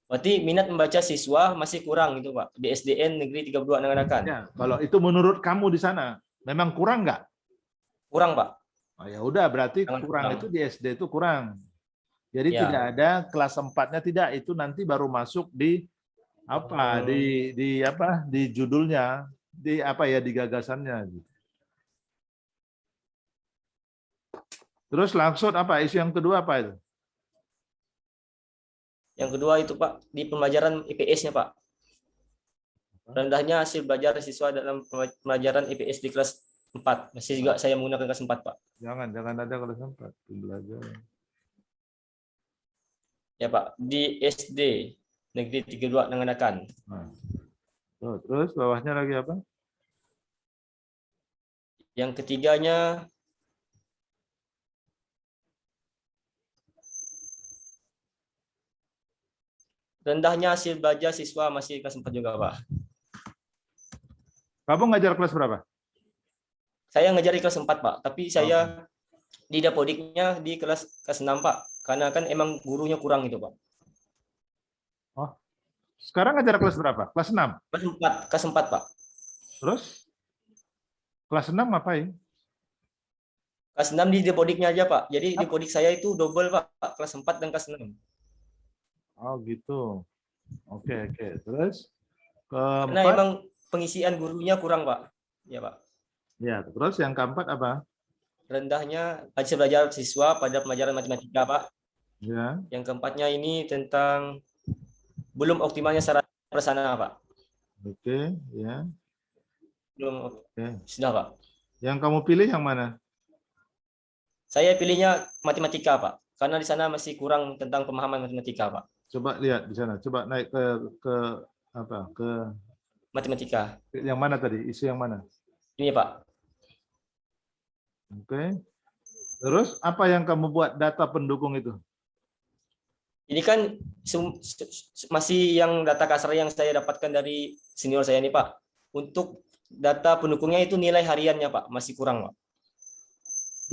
Berarti minat membaca siswa masih kurang gitu Pak, di SDN Negeri 32 mengadakan.
Ya, kalau itu menurut kamu di sana, memang kurang nggak?
Kurang Pak.
Oh, ya udah, berarti kurang itu di SD itu kurang. Jadi
Ya.
tidak ada kelas 4-nya tidak, itu nanti baru masuk di apa? Di apa? Di judulnya, di apa ya, di gagasannya gitu. Terus langsung apa? Isu yang kedua apa itu?
Yang kedua itu Pak, di pembelajaran IPS-nya Pak. Rendahnya hasil belajar siswa dalam pembelajaran IPS di kelas 4. Masih juga saya menggunakan kelas 4 Pak.
Jangan ada kelas 4 pembelajaran.
Ya Pak, di SD Negeri 32 mengadakan.
Nah. Terus bawahnya lagi apa?
Yang ketiganya rendahnya hasil belajar siswa masih kelas 4 juga, Pak.
Kamu ngajar kelas berapa?
Saya ngajar di kelas 4, Pak. Tapi saya di Dapodiknya di kelas 6, Pak. Karena kan emang gurunya kurang itu, Pak.
Oh. Sekarang ngajar kelas berapa? Kelas 6?
Kelas 4, Pak.
Terus? Kelas 6 ngapain?
Kelas 6 di Dapodiknya aja, Pak. Jadi Dapodik saya itu double, Pak. Kelas 4 dan kelas 6.
Oh gitu. Oke. Terus
Karena
keempat?
emang pengisian gurunya kurang, Pak. Ya, Pak.
Ya, terus yang keempat apa?
Rendahnya hasil belajar siswa pada pelajaran matematika, Pak.
Ya.
Yang keempatnya ini tentang belum optimalnya sarana prasarana, Pak.
Oke, ya.
Belum.
Oke.
Sudah, Pak.
Yang kamu pilih yang mana?
Saya pilihnya matematika, Pak. Karena di sana masih kurang tentang pemahaman matematika, Pak.
Coba lihat di sana. Coba naik ke apa? Ke
matematika.
Yang mana tadi? Isu yang mana?
Ini, Pak.
Oke. Terus apa yang kamu buat data pendukung itu?
Ini kan masih yang data kasar yang saya dapatkan dari senior saya nih, Pak. Untuk data pendukungnya itu nilai hariannya, Pak. Masih kurang, Pak.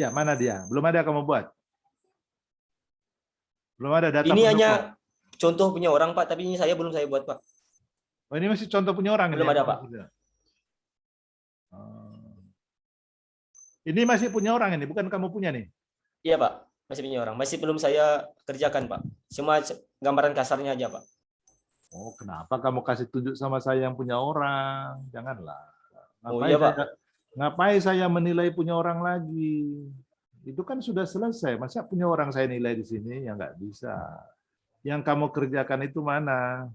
Ya, mana dia? Belum ada kamu buat? Belum ada data
ini
pendukung?
Hanya contoh punya orang, Pak. Tapi ini belum saya buat, Pak.
Oh, ini masih contoh punya orang?
Belum ada, Pak.
Ini masih punya orang ini, bukan kamu punya nih?
Iya, Pak. Masih punya orang. Masih belum saya kerjakan, Pak. Cuma gambaran kasarnya aja, Pak.
Oh, kenapa kamu kasih tunjuk sama saya yang punya orang? Janganlah.
Oh, iya, Pak.
Ngapain saya menilai punya orang lagi? Itu kan sudah selesai. Masa punya orang saya nilai di sini? Ya nggak bisa. Yang kamu kerjakan itu mana?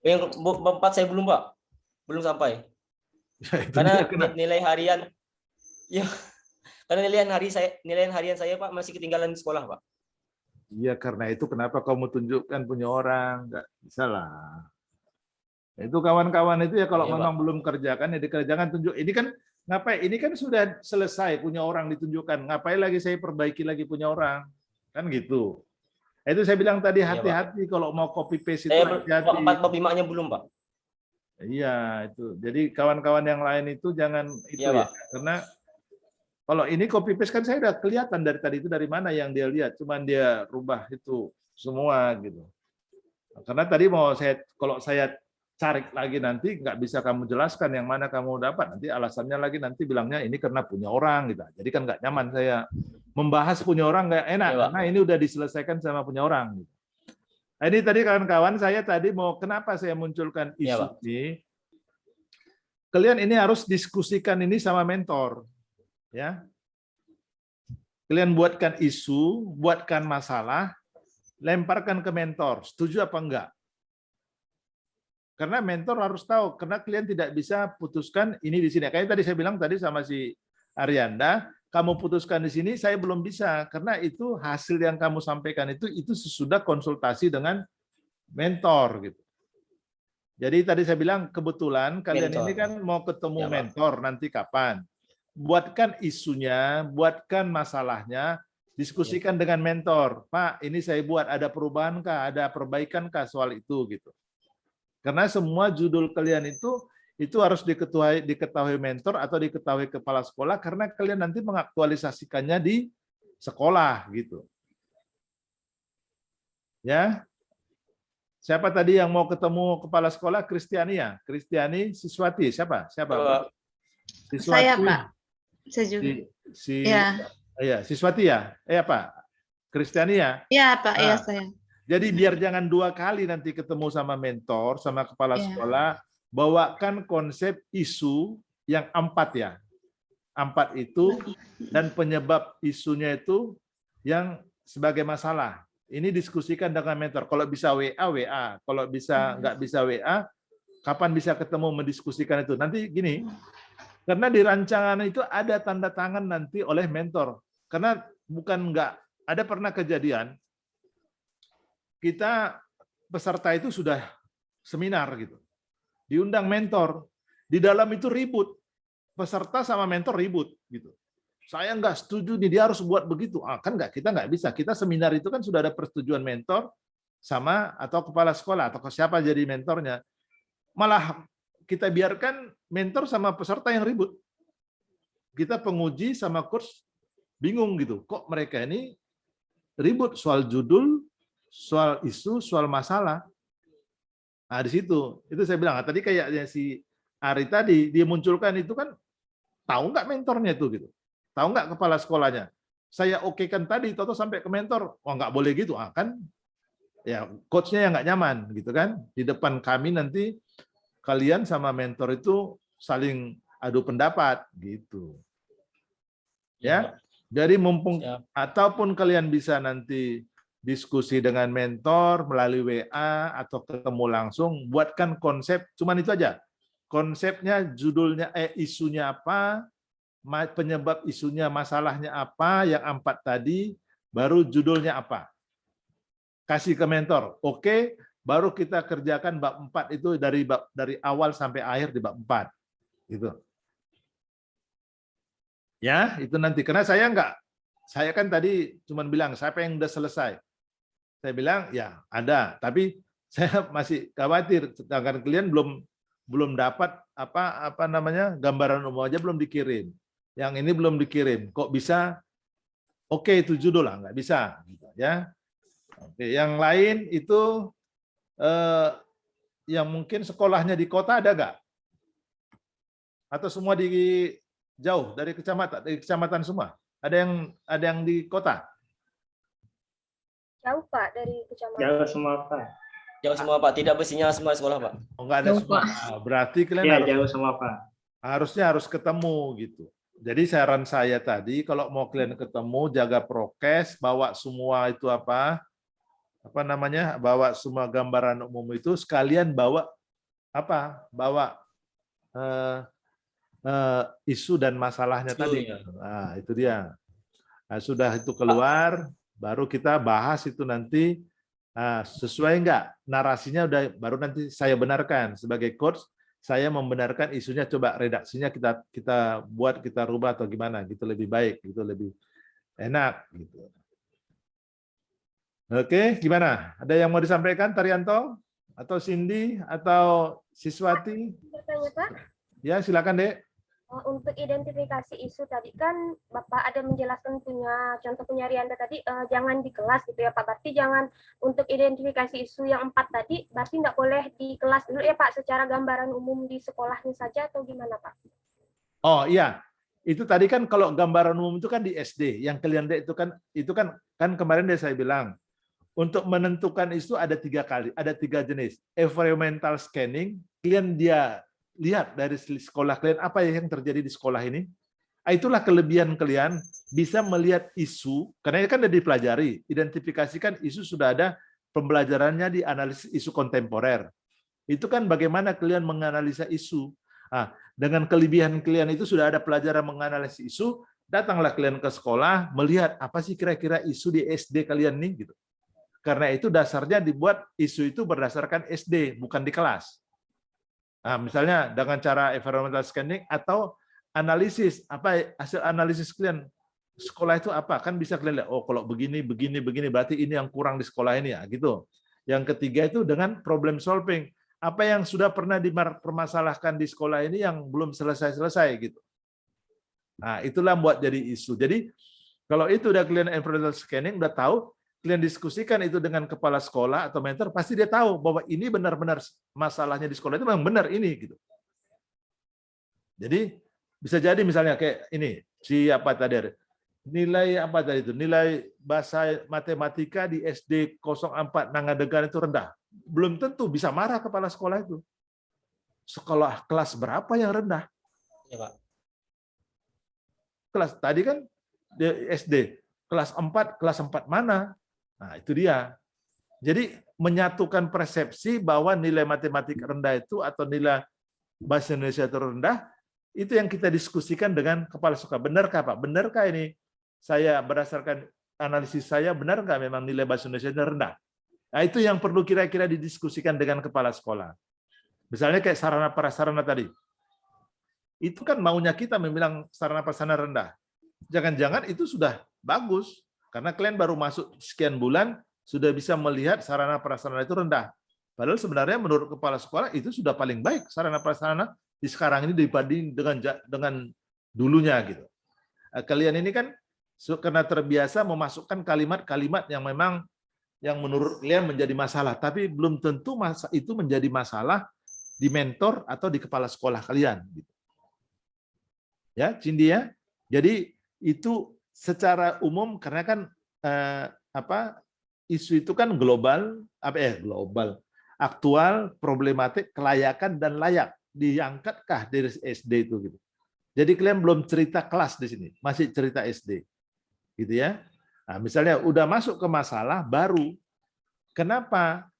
Yang 4 saya belum, Pak. Belum sampai.
Ya,
karena nilai harian, ya, karena nilai harian saya, Pak, masih ketinggalan di sekolah, Pak.
Iya, karena itu kenapa kamu tunjukkan punya orang? Nggak bisa lah. Itu kawan-kawan itu ya kalau memang belum kerjakan ya dikerjakan, tunjuk. Ini kan ngapain? Ini kan sudah selesai punya orang ditunjukkan. Ngapain lagi saya perbaiki lagi punya orang? Kan gitu. Itu saya bilang tadi hati-hati kalau mau copy paste itu hati-hati.
4 bab 5-nya belum, Pak.
Iya, itu. Jadi kawan-kawan yang lain itu jangan itu ya. Karena kalau ini copy paste kan saya udah kelihatan dari tadi itu dari mana yang dia lihat. Cuman dia rubah itu semua gitu. Karena tadi kalau saya cari lagi nanti nggak bisa kamu jelaskan yang mana kamu dapat, nanti alasannya lagi nanti bilangnya ini karena punya orang gitu. Jadi kan nggak nyaman saya membahas punya orang, nggak enak karena ini udah diselesaikan sama punya orang gitu. Nah, ini tadi kawan-kawan saya tadi mau kenapa saya munculkan isu ini, kalian ini harus diskusikan ini sama mentor ya. Kalian buatkan isu, buatkan masalah, lemparkan ke mentor. Setuju apa enggak? Karena mentor harus tahu, karena kalian tidak bisa putuskan ini di sini. Kayak tadi saya bilang tadi sama si Arianda, kamu putuskan di sini, saya belum bisa. Karena itu hasil yang kamu sampaikan itu sesudah konsultasi dengan mentor gitu. Jadi tadi saya bilang kebetulan kalian
Mentor.
ini kan mau ketemu
Ya, Pak.
mentor nanti kapan? Buatkan isunya, buatkan masalahnya, diskusikan dengan mentor. Pak, ini saya buat, ada perubahan kah, ada perbaikan kah soal itu gitu. Karena semua judul kalian itu harus diketahui mentor atau diketahui kepala sekolah karena kalian nanti mengaktualisasikannya di sekolah gitu. Ya. Siapa tadi yang mau ketemu kepala sekolah? Kristiani Siswati. Siapa? Siswati.
Saya, Pak. Saya juga.
Ya, Siswati ya? Pak. Kristiani ya?
Iya, Pak. Iya, saya.
Jadi biar jangan 2 kali nanti ketemu sama mentor, sama kepala sekolah, bawakan konsep isu yang 4 ya. 4 itu, dan penyebab isunya itu yang sebagai masalah. Ini diskusikan dengan mentor. Kalau bisa WA. Kalau bisa nggak bisa WA, kapan bisa ketemu mendiskusikan itu. Nanti gini, karena di rancangan itu ada tanda tangan nanti oleh mentor. Karena bukan nggak, ada pernah kejadian, kita peserta itu sudah seminar gitu. Diundang mentor. Di dalam itu ribut. Peserta sama mentor ribut gitu. Saya nggak setuju nih, dia harus buat begitu. Kan kita nggak bisa. Kita seminar itu kan sudah ada persetujuan mentor sama atau kepala sekolah atau siapa jadi mentornya. Malah kita biarkan mentor sama peserta yang ribut. Kita penguji sama coach bingung gitu. Kok mereka ini ribut soal judul, soal isu, soal masalah. Nah, di situ. Itu saya bilang, tadi kayaknya si Ari tadi, dia munculkan itu kan, tahu nggak mentornya itu gitu. Tahu nggak kepala sekolahnya? Saya okekan tadi, toto sampai ke mentor, wah nggak boleh gitu. Kan ya coachnya yang nggak nyaman gitu kan. Di depan kami nanti kalian sama mentor itu saling adu pendapat gitu. Ya. Jadi mumpung ataupun kalian bisa nanti diskusi dengan mentor melalui WA atau ketemu langsung, buatkan konsep, cuman itu aja. Konsepnya, judulnya, isunya apa, penyebab isunya, masalahnya apa, yang 4 tadi, baru judulnya apa. Kasih ke mentor, oke, baru kita kerjakan bab 4 itu dari awal sampai akhir di bab 4. Gitu. Ya, itu nanti. Karena saya kan tadi cuma bilang, siapa yang udah selesai? Saya bilang, ya ada, tapi saya masih khawatir, sedangkan kalian belum dapat apa namanya gambaran umum aja belum dikirim. Yang ini belum dikirim. Kok bisa? Oke, itu judul lah, nggak bisa. Gitu, ya. Oke, yang lain itu yang mungkin sekolahnya di kota ada nggak? Atau semua di jauh dari kecamatan semua? Ada yang di kota?
Jauh Pak dari kecamatan.
Jauh semua Pak.
Jauh semua Pak, tidak bersinyal semua sekolah Pak.
Oh, nggak ada semua. Berarti kalian
jauh semua Pak.
Harus ketemu gitu. Jadi saran saya tadi kalau mau kalian ketemu jaga prokes, bawa semua itu apa namanya? Bawa semua gambaran umum itu sekalian bawa isu dan masalahnya tadi. Nah, itu dia. Nah, sudah itu keluar, baru kita bahas itu nanti sesuai enggak narasinya, udah baru nanti saya benarkan sebagai coach, saya membenarkan isunya, coba redaksinya kita buat, kita rubah atau gimana gitu, lebih baik gitu, lebih enak gitu. Oke, gimana? Ada yang mau disampaikan, Taryanto atau Cindy atau Siswati?
Bertanya Pak.
Ya, silakan Dek.
Untuk identifikasi isu tadi kan Bapak ada menjelaskan contoh punya Rianda tadi jangan di kelas gitu ya Pak. Berarti jangan untuk identifikasi isu yang 4 tadi, berarti nggak boleh di kelas dulu ya Pak, secara gambaran umum di sekolahnya saja atau gimana Pak?
Oh iya, itu tadi kan kalau gambaran umum itu kan di SD. Yang kalian lihat itu kan kemarin saya bilang untuk menentukan isu ada 3 kali, ada 3 jenis. Environmental scanning, kalian lihat dari sekolah kalian apa yang terjadi di sekolah ini, Itulah kelebihan kalian bisa melihat isu, karena ini kan sudah dipelajari, identifikasikan isu sudah ada pembelajarannya di analisis isu kontemporer. Itu kan bagaimana kalian menganalisa isu. Nah, dengan kelebihan kalian itu sudah ada pelajaran menganalisis isu, datanglah kalian ke sekolah, melihat apa sih kira-kira isu di SD kalian nih, gitu. Karena itu dasarnya dibuat isu itu berdasarkan SD, bukan di kelas. Nah, misalnya dengan cara environmental scanning atau analisis, apa hasil analisis kalian sekolah itu apa, kan bisa kalian lihat, oh kalau begini berarti ini yang kurang di sekolah ini ya, gitu. Yang ketiga itu dengan problem solving, apa yang sudah pernah dipermasalahkan di sekolah ini yang belum selesai gitu. Nah, itulah buat jadi isu. Jadi kalau itu udah kalian environmental scanning, udah tahu, kalian diskusikan itu dengan kepala sekolah atau mentor, pasti dia tahu bahwa ini benar-benar masalahnya di sekolah itu memang benar ini, gitu. Jadi bisa jadi misalnya kayak ini, siapa tadi, nilai apa tadi itu, nilai bahasa matematika di SD 04 Nangadegan itu rendah. Belum tentu bisa marah kepala sekolah itu. Sekolah kelas berapa yang rendah?
Ya, Pak.
Kelas tadi kan di SD kelas 4 mana? Nah, itu dia. Jadi menyatukan persepsi bahwa nilai matematika rendah itu atau nilai bahasa Indonesia itu rendah, itu yang kita diskusikan dengan kepala sekolah. Benarkah Pak? Benarkah ini saya berdasarkan analisis saya, benar nggak memang nilai bahasa Indonesia itu rendah? Nah, itu yang perlu kira-kira didiskusikan dengan kepala sekolah. Misalnya kayak sarana prasarana tadi. Itu kan maunya kita membilang sarana prasarana rendah. Jangan-jangan itu sudah bagus, karena kalian baru masuk sekian bulan, sudah bisa melihat sarana prasarana itu rendah. Padahal sebenarnya menurut kepala sekolah itu sudah paling baik sarana prasarana di sekarang ini dibanding dengan dulunya, gitu. Kalian ini kan karena terbiasa memasukkan kalimat-kalimat yang memang yang menurut kalian menjadi masalah, tapi belum tentu itu menjadi masalah di mentor atau di kepala sekolah kalian, gitu. Ya, Cindy ya. Jadi itu secara umum, karena kan isu itu kan global, aktual, problematik, kelayakan dan layak. Diangkatkah dari SD itu, gitu. Jadi kalian belum cerita kelas di sini, masih cerita SD, gitu ya. Nah, misalnya udah masuk ke masalah baru, kenapa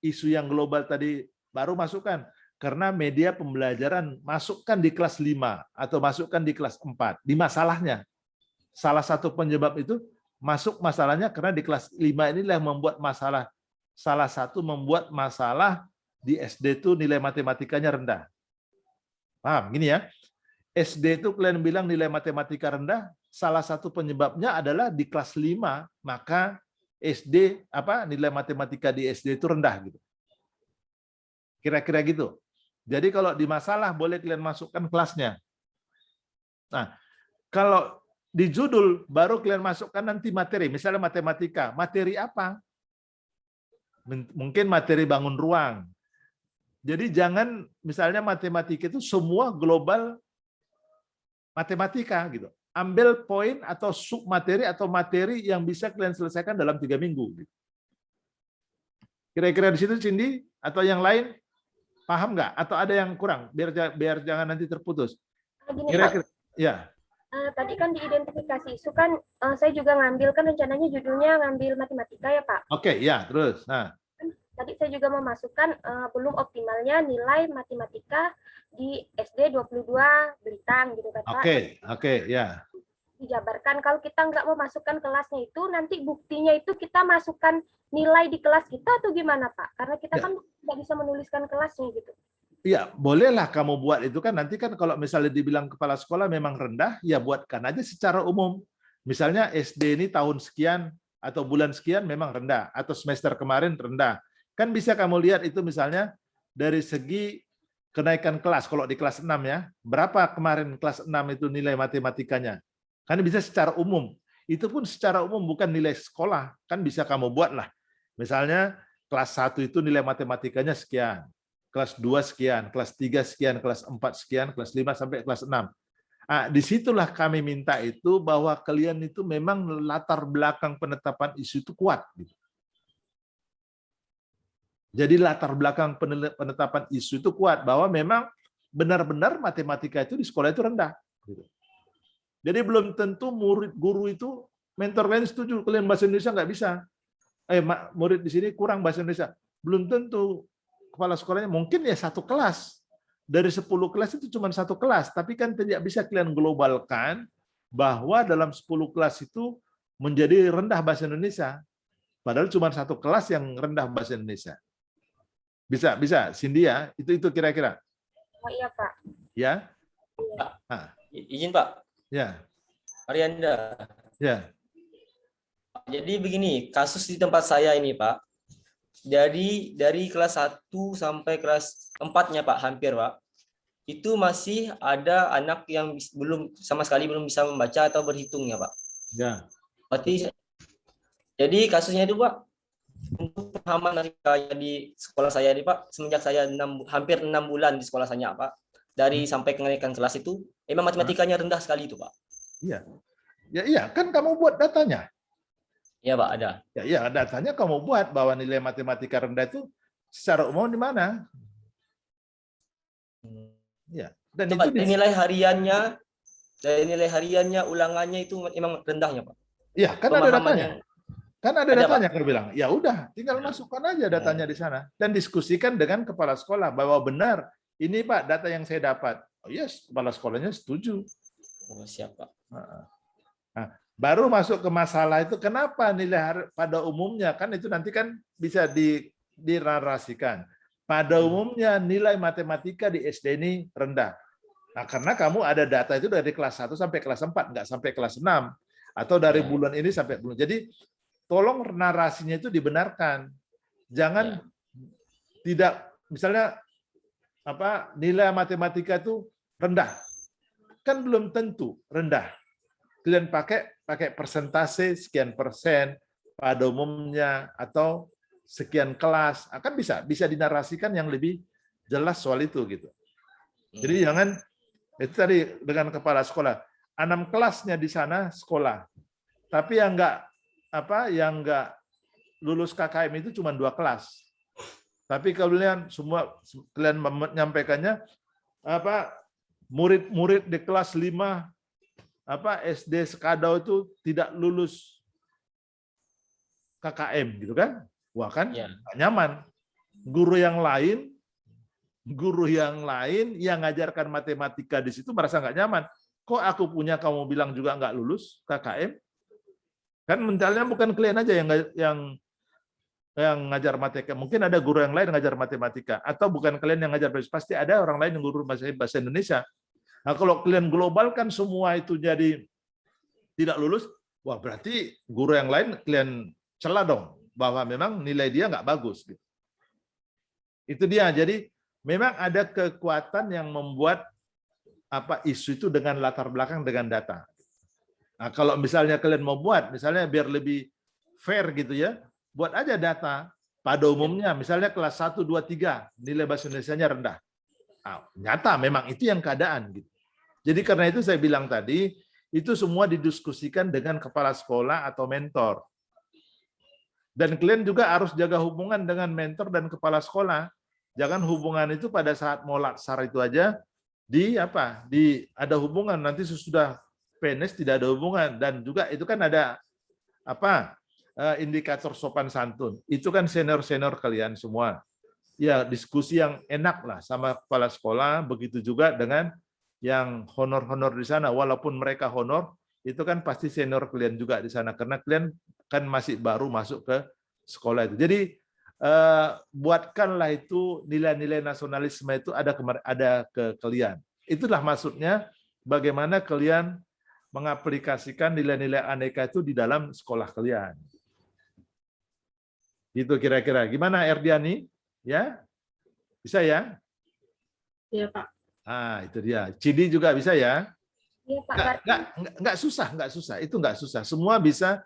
isu yang global tadi baru masukkan? Karena media pembelajaran masukkan di kelas 5 atau masukkan di kelas 4 di masalahnya. Salah satu penyebab itu masuk masalahnya karena di kelas 5 inilah yang membuat masalah. Salah satu membuat masalah di SD itu nilai matematikanya rendah. Paham? Gini ya. SD itu kalian bilang nilai matematika rendah, salah satu penyebabnya adalah di kelas 5, maka SD nilai matematika di SD itu rendah, gitu. Kira-kira gitu. Jadi kalau di masalah boleh kalian masukkan kelasnya. Nah, kalau di judul baru kalian masukkan nanti materi, misalnya matematika. Materi apa? Mungkin materi bangun ruang. Jadi jangan misalnya matematika itu semua global matematika, gitu. Ambil poin atau sub materi atau materi yang bisa kalian selesaikan dalam 3 minggu. Kira-kira di situ, Cindy, atau yang lain paham nggak? Atau ada yang kurang? Biar jangan nanti terputus. Kira-kira, ya.
Tadi kan di identifikasi isu kan saya juga ngambil, kan rencananya judulnya ngambil matematika ya Pak.
Oke, ya terus. Nah.
Tadi saya juga memasukkan belum optimalnya nilai matematika di SD 22 Belitung, gitu kan Pak.
Oke, ya.
Dijabarkan kalau kita nggak mau masukkan kelasnya itu, nanti buktinya itu kita masukkan nilai di kelas kita atau gimana Pak? Karena kita kan nggak bisa menuliskan kelasnya, gitu.
Iya, bolehlah kamu buat itu kan. Nanti kan kalau misalnya dibilang kepala sekolah memang rendah, ya buatkan aja secara umum. Misalnya SD ini tahun sekian atau bulan sekian memang rendah, atau semester kemarin rendah. Kan bisa kamu lihat itu misalnya dari segi kenaikan kelas. Kalau di kelas 6 ya, berapa kemarin kelas 6 itu nilai matematikanya? Kan bisa secara umum. Itu pun secara umum, bukan nilai sekolah. Kan bisa kamu buat lah. Misalnya kelas 1 itu nilai matematikanya sekian. Kelas 2 sekian, kelas 3 sekian, kelas 4 sekian, kelas 5 sampai kelas 6. Nah, disitulah kami minta itu bahwa kalian itu memang latar belakang penetapan isu itu kuat. Gitu. Jadi latar belakang penetapan isu itu kuat, bahwa memang benar-benar matematika itu di sekolah itu rendah. Gitu. Jadi belum tentu murid guru itu mentor kalian setuju kalian bahasa Indonesia nggak bisa. Murid di sini kurang bahasa Indonesia. Belum tentu kepala sekolahnya mungkin ya satu kelas. Dari 10 kelas itu cuma satu kelas, tapi kan tidak bisa kalian globalkan bahwa dalam 10 kelas itu menjadi rendah bahasa Indonesia. Padahal cuma satu kelas yang rendah bahasa Indonesia. Bisa, Cindy ya? Itu kira-kira.
Oh iya, Pak.
Ya?
Iya.
Nah.
Izin, Pak.
Ya.
Arianda.
Ya.
Jadi begini, kasus di tempat saya ini, Pak. Jadi dari kelas 1 sampai kelas 4-nya, Pak, hampir, Pak. Itu masih ada anak yang belum sama sekali belum bisa membaca atau berhitung ya, Pak.
Ya.
Berarti jadi kasusnya itu, Pak, untuk pemahaman di sekolah saya ini, Pak, semenjak saya hampir 6 bulan di sekolah saya, Pak, dari sampai kenaikan kelas itu, emang matematikanya rendah sekali itu, Pak.
Iya. Ya iya, kan kamu buat datanya.
Iya, Pak, ada.
Ya iya, datanya kamu buat bahwa nilai matematika rendah itu secara umum di mana? Ya. Dan
itu
itu
nilai hariannya, ulangannya itu emang rendahnya, Pak.
Iya, kan ada datanya. Kan ada datanya,
Pak.
kalau bilang. Ya udah, tinggal masukkan aja datanya di sana dan diskusikan dengan kepala sekolah bahwa benar ini, Pak, data yang saya dapat. Oh yes, kepala sekolahnya setuju.
Oh, siap, Pak.
Nah, baru masuk ke masalah itu kenapa nilai pada umumnya, kan itu nanti kan bisa dinarasikan. Pada umumnya nilai matematika di SD ini rendah. Nah, karena kamu ada data itu dari kelas 1 sampai kelas 4, nggak sampai kelas 6. Atau dari bulan ini sampai bulan. Jadi tolong narasinya itu dibenarkan. Jangan tidak, misalnya nilai matematika itu rendah. Kan belum tentu rendah. Kalian pakai persentase sekian persen pada umumnya atau sekian kelas, akan bisa dinarasikan yang lebih jelas soal itu gitu. Jadi jangan itu tadi dengan kepala sekolah 6 kelasnya di sana sekolah, tapi yang enggak lulus KKM itu cuma 2 kelas. Tapi kalian menyampaikannya murid-murid di kelas 5 SD Sekadau itu tidak lulus KKM gitu kan? Wah kan nggak nyaman. Guru yang lain yang ngajarkan matematika di situ merasa nggak nyaman. Kok aku punya kamu bilang juga nggak lulus KKM? Kan mentalnya bukan kalian aja yang ngajar matematika. Mungkin ada guru yang lain yang ngajar matematika atau bukan kalian yang ngajar, pasti ada orang lain yang guru bahasa Indonesia. Nah, kalau kalian globalkan semua itu jadi tidak lulus, wah berarti guru yang lain kalian celah dong bahwa memang nilai dia nggak bagus. Itu dia. Jadi memang ada kekuatan yang membuat isu itu dengan latar belakang dengan data. Nah, kalau misalnya kalian mau buat, misalnya biar lebih fair gitu ya, buat aja data pada umumnya, misalnya kelas 1, 2, 3 nilai bahasa Indonesianya rendah. Nah, nyata memang itu yang keadaan gitu. Jadi karena itu saya bilang tadi, itu semua didiskusikan dengan kepala sekolah atau mentor. Dan kalian juga harus jaga hubungan dengan mentor dan kepala sekolah. Jangan hubungan itu pada saat mau laksar itu aja ada hubungan, nanti sesudah PNS tidak ada hubungan. Dan juga itu kan ada indikator sopan santun. Itu kan senior-senior kalian semua. Ya, diskusi yang enak lah sama kepala sekolah, begitu juga dengan yang honor-honor di sana. Walaupun mereka honor, itu kan pasti senior kalian juga di sana. Karena kalian kan masih baru masuk ke sekolah itu. Jadi buatkanlah itu nilai-nilai nasionalisme itu ada ke kalian. Itulah maksudnya bagaimana kalian mengaplikasikan nilai-nilai aneka itu di dalam sekolah kalian. Itu kira-kira. Gimana Erdiani? Ya? Bisa ya?
Iya, Pak.
Itu dia. Cidi juga bisa ya?
Iya, Pak.
Nggak susah. Itu nggak susah. Semua bisa.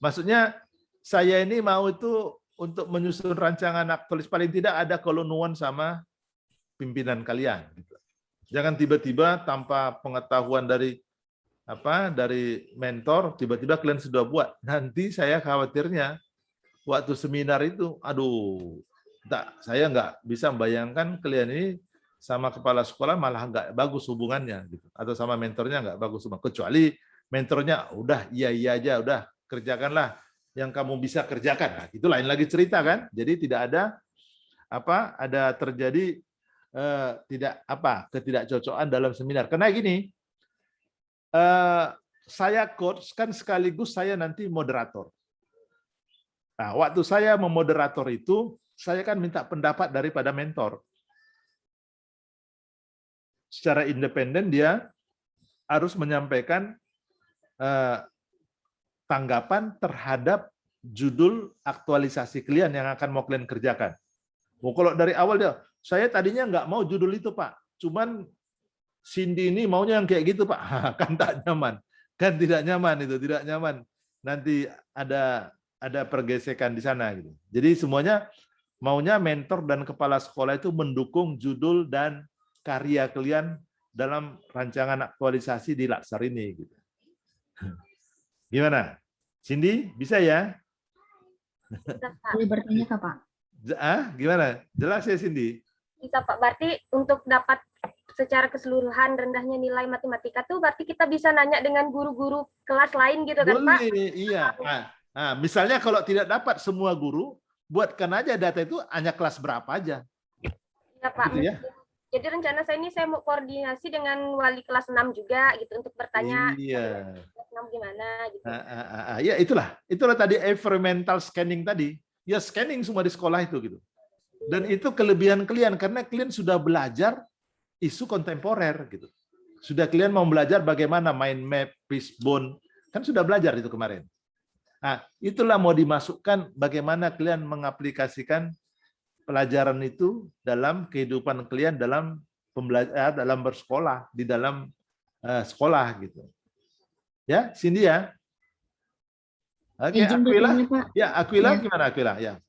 Maksudnya saya ini mau itu untuk menyusun rancangan aktualis paling tidak ada kelunuan sama pimpinan kalian. Jangan tiba-tiba tanpa pengetahuan dari mentor, tiba-tiba kalian sudah buat. Nanti saya khawatirnya waktu seminar itu, saya nggak bisa membayangkan kalian ini sama kepala sekolah malah nggak bagus hubungannya gitu, atau sama mentornya nggak bagus hubungan. Kecuali mentornya udah iya aja, udah kerjakanlah yang kamu bisa kerjakan. Nah, itu lain lagi cerita kan. Jadi tidak ada terjadi ketidakcocokan dalam seminar. Karena gini, saya coach kan sekaligus saya nanti moderator. Nah, waktu saya memoderator itu, saya kan minta pendapat daripada mentor. Secara independen dia harus menyampaikan tanggapan terhadap judul aktualisasi klien yang akan mau kalian kerjakan. Kalau dari awal dia, saya tadinya nggak mau judul itu Pak, cuman Cindy ini maunya yang kayak gitu Pak, kan tak nyaman, kan tidak nyaman itu, tidak nyaman. Nanti ada pergesekan di sana gitu. Jadi semuanya maunya mentor dan kepala sekolah itu mendukung judul dan karya kalian dalam rancangan aktualisasi di Latsar ini gitu. Gimana? Cindy, bisa ya?
Boleh bertanya Kak, Pak?
Gimana? Jelas ya Cindy?
Bisa Pak, berarti untuk dapat secara keseluruhan rendahnya nilai matematika tuh berarti kita bisa nanya dengan guru-guru kelas lain gitu kan Pak?
Boleh, iya. Nah, misalnya kalau tidak dapat semua guru, buatkan aja data itu hanya kelas berapa aja.
Iya Pak.
Gitu ya?
Jadi rencana saya mau koordinasi dengan wali kelas 6 juga gitu untuk bertanya kelas 6 gimana gitu.
Ya itulah tadi environmental scanning tadi. Ya scanning semua di sekolah itu gitu. Dan itu kelebihan kalian karena kalian sudah belajar isu kontemporer gitu. Sudah kalian mau belajar bagaimana main map, fishbone, kan sudah belajar itu kemarin. Nah, itulah mau dimasukkan bagaimana kalian mengaplikasikan pelajaran itu dalam kehidupan kalian dalam pembelajaran, dalam bersekolah, di dalam sekolah gitu. Ya, Cindy ya. Oke, Aquila. Ya, Aquila gimana Aquila? Ya.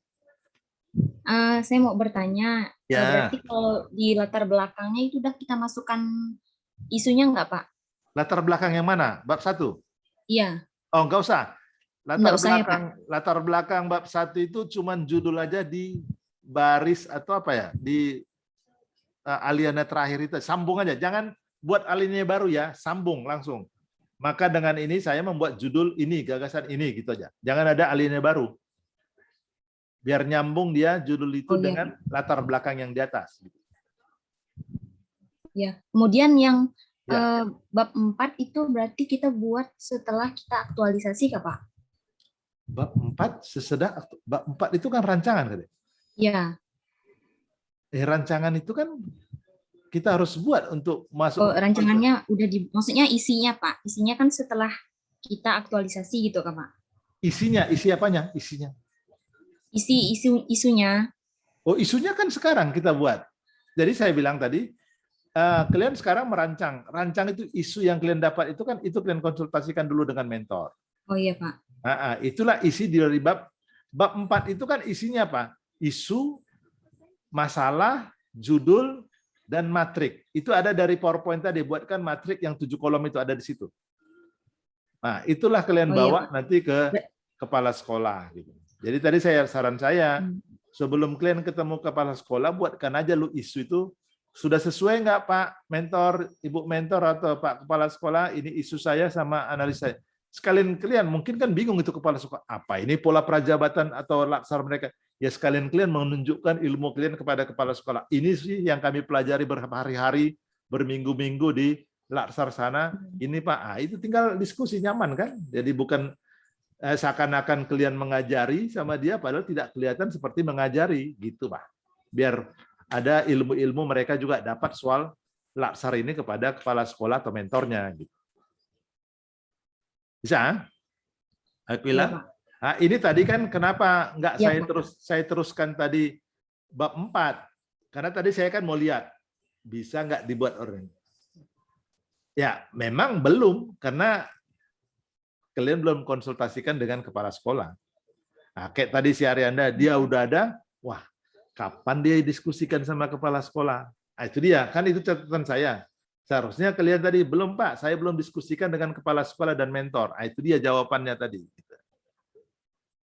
Saya mau bertanya, berarti kalau di latar belakangnya itu udah kita masukkan isunya nggak Pak?
Latar belakang yang mana? Bab 1?
Iya.
Oh, enggak usah. Latar belakang bab 1 itu cuman judul aja di baris atau apa ya, di alinea terakhir itu sambung aja, jangan buat alinea baru ya, sambung langsung. Maka dengan ini saya membuat judul ini, gagasan ini gitu aja, jangan ada alinea baru, biar nyambung dia judul itu dengan latar belakang yang di atas.
Ya, kemudian yang bab 4 itu berarti kita buat setelah kita aktualisasi Kak Pak?
Bab 4 sesudah bab 4 itu kan rancangan kan?
Ya.
Rancangan itu kan kita harus buat untuk masuk.
Oh, rancangannya udah maksudnya isinya Pak. Isinya kan setelah kita aktualisasi gitu Kak Pak.
Isinya, isi apanya? Isinya.
Isunya.
Oh, isunya kan sekarang kita buat. Jadi saya bilang tadi, kalian sekarang merancang. Rancang itu isu yang kalian dapat itu kan itu kalian konsultasikan dulu dengan mentor.
Oh iya Pak.
Itulah isi dari bab 4 itu kan isinya apa? Isu, masalah, judul, dan matrik. Itu ada dari PowerPoint tadi, buatkan matrik yang 7 kolom itu ada di situ. Nah, itulah kalian bawa nanti ke kepala sekolah. Gitu. Jadi tadi saran saya, sebelum kalian ketemu kepala sekolah, buatkan aja lu isu itu, sudah sesuai nggak Pak Mentor, Ibu Mentor, atau Pak Kepala Sekolah, ini isu saya sama analisa saya. Sekalian kalian, mungkin kan bingung itu kepala sekolah, apa ini pola prajabatan atau laksar mereka. Ya sekalian kalian menunjukkan ilmu kalian kepada kepala sekolah. Ini sih yang kami pelajari berhari-hari, berminggu-minggu di laksar sana. Ini Pak, itu tinggal diskusi nyaman kan. Jadi bukan seakan-akan kalian mengajari sama dia, padahal tidak kelihatan seperti mengajari. Gitu Pak. Biar ada ilmu-ilmu mereka juga dapat soal laksar ini kepada kepala sekolah atau mentornya. Gitu. Bisa? Aquila? Nah, ini tadi kan kenapa nggak saya teruskan tadi bab 4? Karena tadi saya kan mau lihat bisa nggak dibuat orang. Ya, memang belum karena kalian belum konsultasikan dengan kepala sekolah. Nah, kayak tadi si Arianda dia udah ada, wah, kapan dia diskusikan sama kepala sekolah? Nah, itu dia, kan itu catatan saya. Seharusnya kalian tadi belum Pak, saya belum diskusikan dengan kepala sekolah dan mentor. Nah, itu dia jawabannya tadi.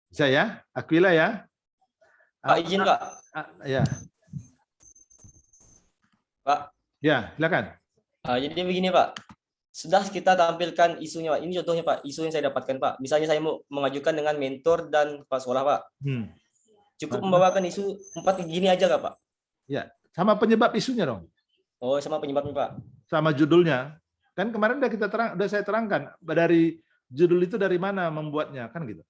Bisa ya, Aquila ya?
Pak izin Pak.
Ya.
Pak.
Ya, silakan.
Jadi begini Pak, sudah kita tampilkan isunya Pak. Ini contohnya Pak, isu yang saya dapatkan Pak. Misalnya saya mau mengajukan dengan mentor dan kepala sekolah Pak. Cukup membawakan isu 4 gini aja Kak Pak?
Ya, sama penyebab isunya dong.
Oh, sama penyebabnya Pak.
Sama judulnya. Kan kemarin udah saya terangkan dari judul itu dari mana membuatnya kan gitu.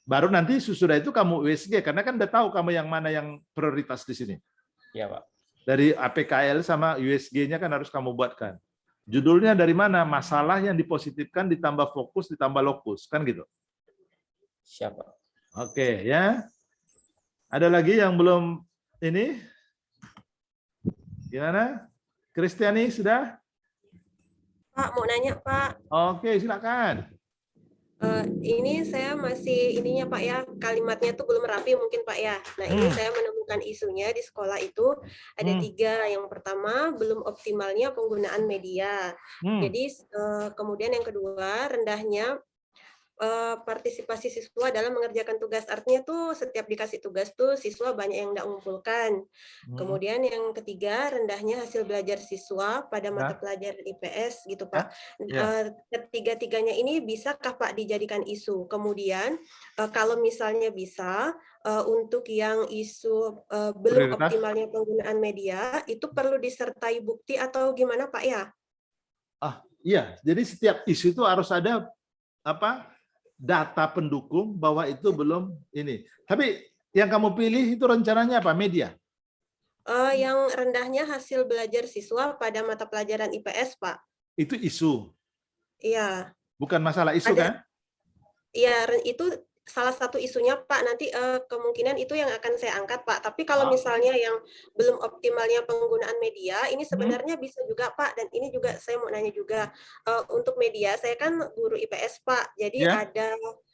Baru nanti sesudah itu kamu USG karena kan udah tahu kamu yang mana yang prioritas di sini.
Iya Pak.
Dari APKL sama USG-nya kan harus kamu buatkan. Judulnya dari mana? Masalah yang dipositifkan ditambah fokus ditambah lokus kan gitu.
Siapa?
Oke ya. Ada lagi yang belum ini? Gimana? Kristiani sudah?
Pak, mau nanya Pak.
Oke, silakan.
Ini saya masih ininya Pak ya, kalimatnya tuh belum rapi mungkin Pak ya. Nah ini saya menemukan isunya di sekolah itu ada 3. Yang pertama belum optimalnya penggunaan media. Jadi kemudian yang kedua rendahnya partisipasi siswa dalam mengerjakan tugas. Artinya tuh setiap dikasih tugas tuh siswa banyak yang tidak mengumpulkan. Kemudian yang ketiga rendahnya hasil belajar siswa pada mata pelajaran IPS gitu Pak. Ketiga-tiganya ini bisakah Pak dijadikan isu? Kemudian kalau misalnya bisa untuk yang isu belum optimalnya penggunaan media itu perlu disertai bukti atau gimana Pak ya?
Iya, jadi setiap isu itu harus ada data pendukung bahwa itu belum ini. Tapi yang kamu pilih itu rencananya apa? Media?
Yang rendahnya hasil belajar siswa pada mata pelajaran IPS, Pak.
Itu isu?
Iya.
Bukan masalah isu kan?
Iya, itu salah satu isunya, Pak. Nanti kemungkinan itu yang akan saya angkat, Pak. Tapi kalau misalnya yang belum optimalnya penggunaan media, ini sebenarnya bisa juga, Pak. Dan ini juga saya mau nanya juga. Untuk media, saya kan guru IPS, Pak. Jadi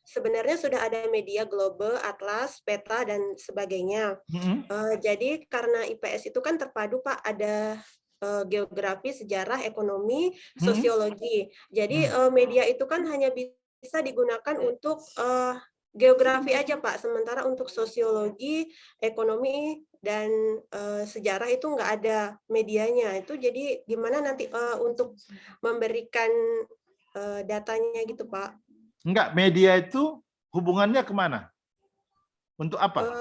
sebenarnya sudah ada media global, atlas, peta, dan sebagainya. Jadi karena IPS itu kan terpadu, Pak. Ada geografi, sejarah, ekonomi, sosiologi. Jadi media itu kan hanya bisa digunakan untuk geografi aja Pak, sementara untuk sosiologi, ekonomi, dan sejarah itu nggak ada medianya. Itu jadi gimana nanti untuk memberikan datanya gitu Pak?
Enggak, media itu hubungannya kemana? Untuk apa?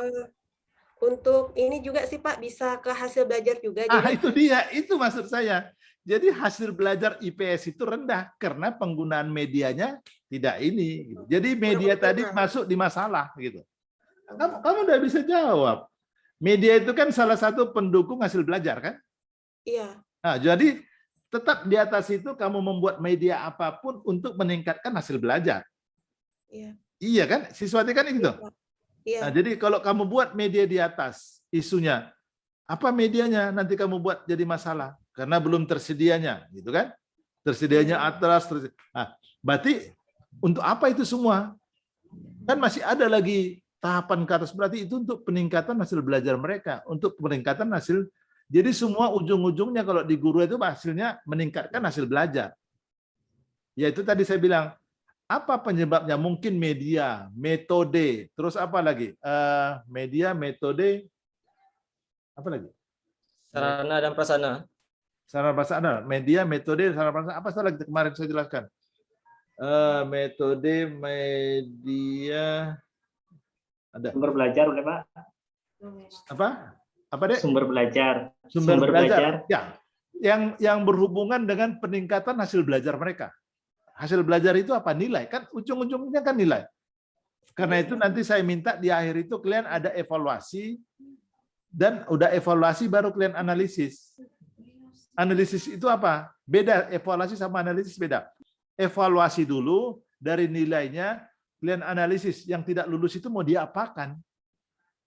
Untuk ini juga sih Pak, bisa ke hasil belajar juga.
Jadi... itu dia, itu maksud saya. Jadi hasil belajar IPS itu rendah karena penggunaan medianya tidak ini. Gitu. Jadi media tadi masuk di masalah gitu. Kamu udah bisa jawab. Media itu kan salah satu pendukung hasil belajar kan?
Iya.
Nah, jadi tetap di atas itu kamu membuat media apapun untuk meningkatkan hasil belajar.
Iya.
Iya kan? Siswati kan itu.
Iya.
Nah, jadi kalau kamu buat media di atas isunya, apa medianya nanti kamu buat jadi masalah? Karena belum tersedianya, gitu kan? Tersedianya atlas, berarti untuk apa itu semua? Kan masih ada lagi tahapan ke atas, berarti itu untuk peningkatan hasil belajar mereka, untuk peningkatan hasil. Jadi semua ujung-ujungnya kalau di guru itu hasilnya meningkatkan hasil belajar. Yaitu tadi saya bilang, apa penyebabnya? Mungkin media, metode, terus apa lagi? Media, metode, apa lagi?
Sarana dan prasarana.
Sarana prasarana, media, metode, sarana prasarana. Apa salah kemarin saya jelaskan? Metode, media, ada.
Sumber belajar, udah Pak?
Apa? Apa deh?
Sumber belajar.
Sumber belajar. Ya, yang berhubungan dengan peningkatan hasil belajar mereka. Hasil belajar itu apa? Nilai kan? Ujung-ujungnya kan nilai. Karena itu nanti saya minta di akhir itu kalian ada evaluasi dan udah evaluasi baru kalian analisis. Analisis itu apa? Beda, evaluasi sama analisis beda. Evaluasi dulu dari nilainya, kalian analisis. Yang tidak lulus itu mau diapakan?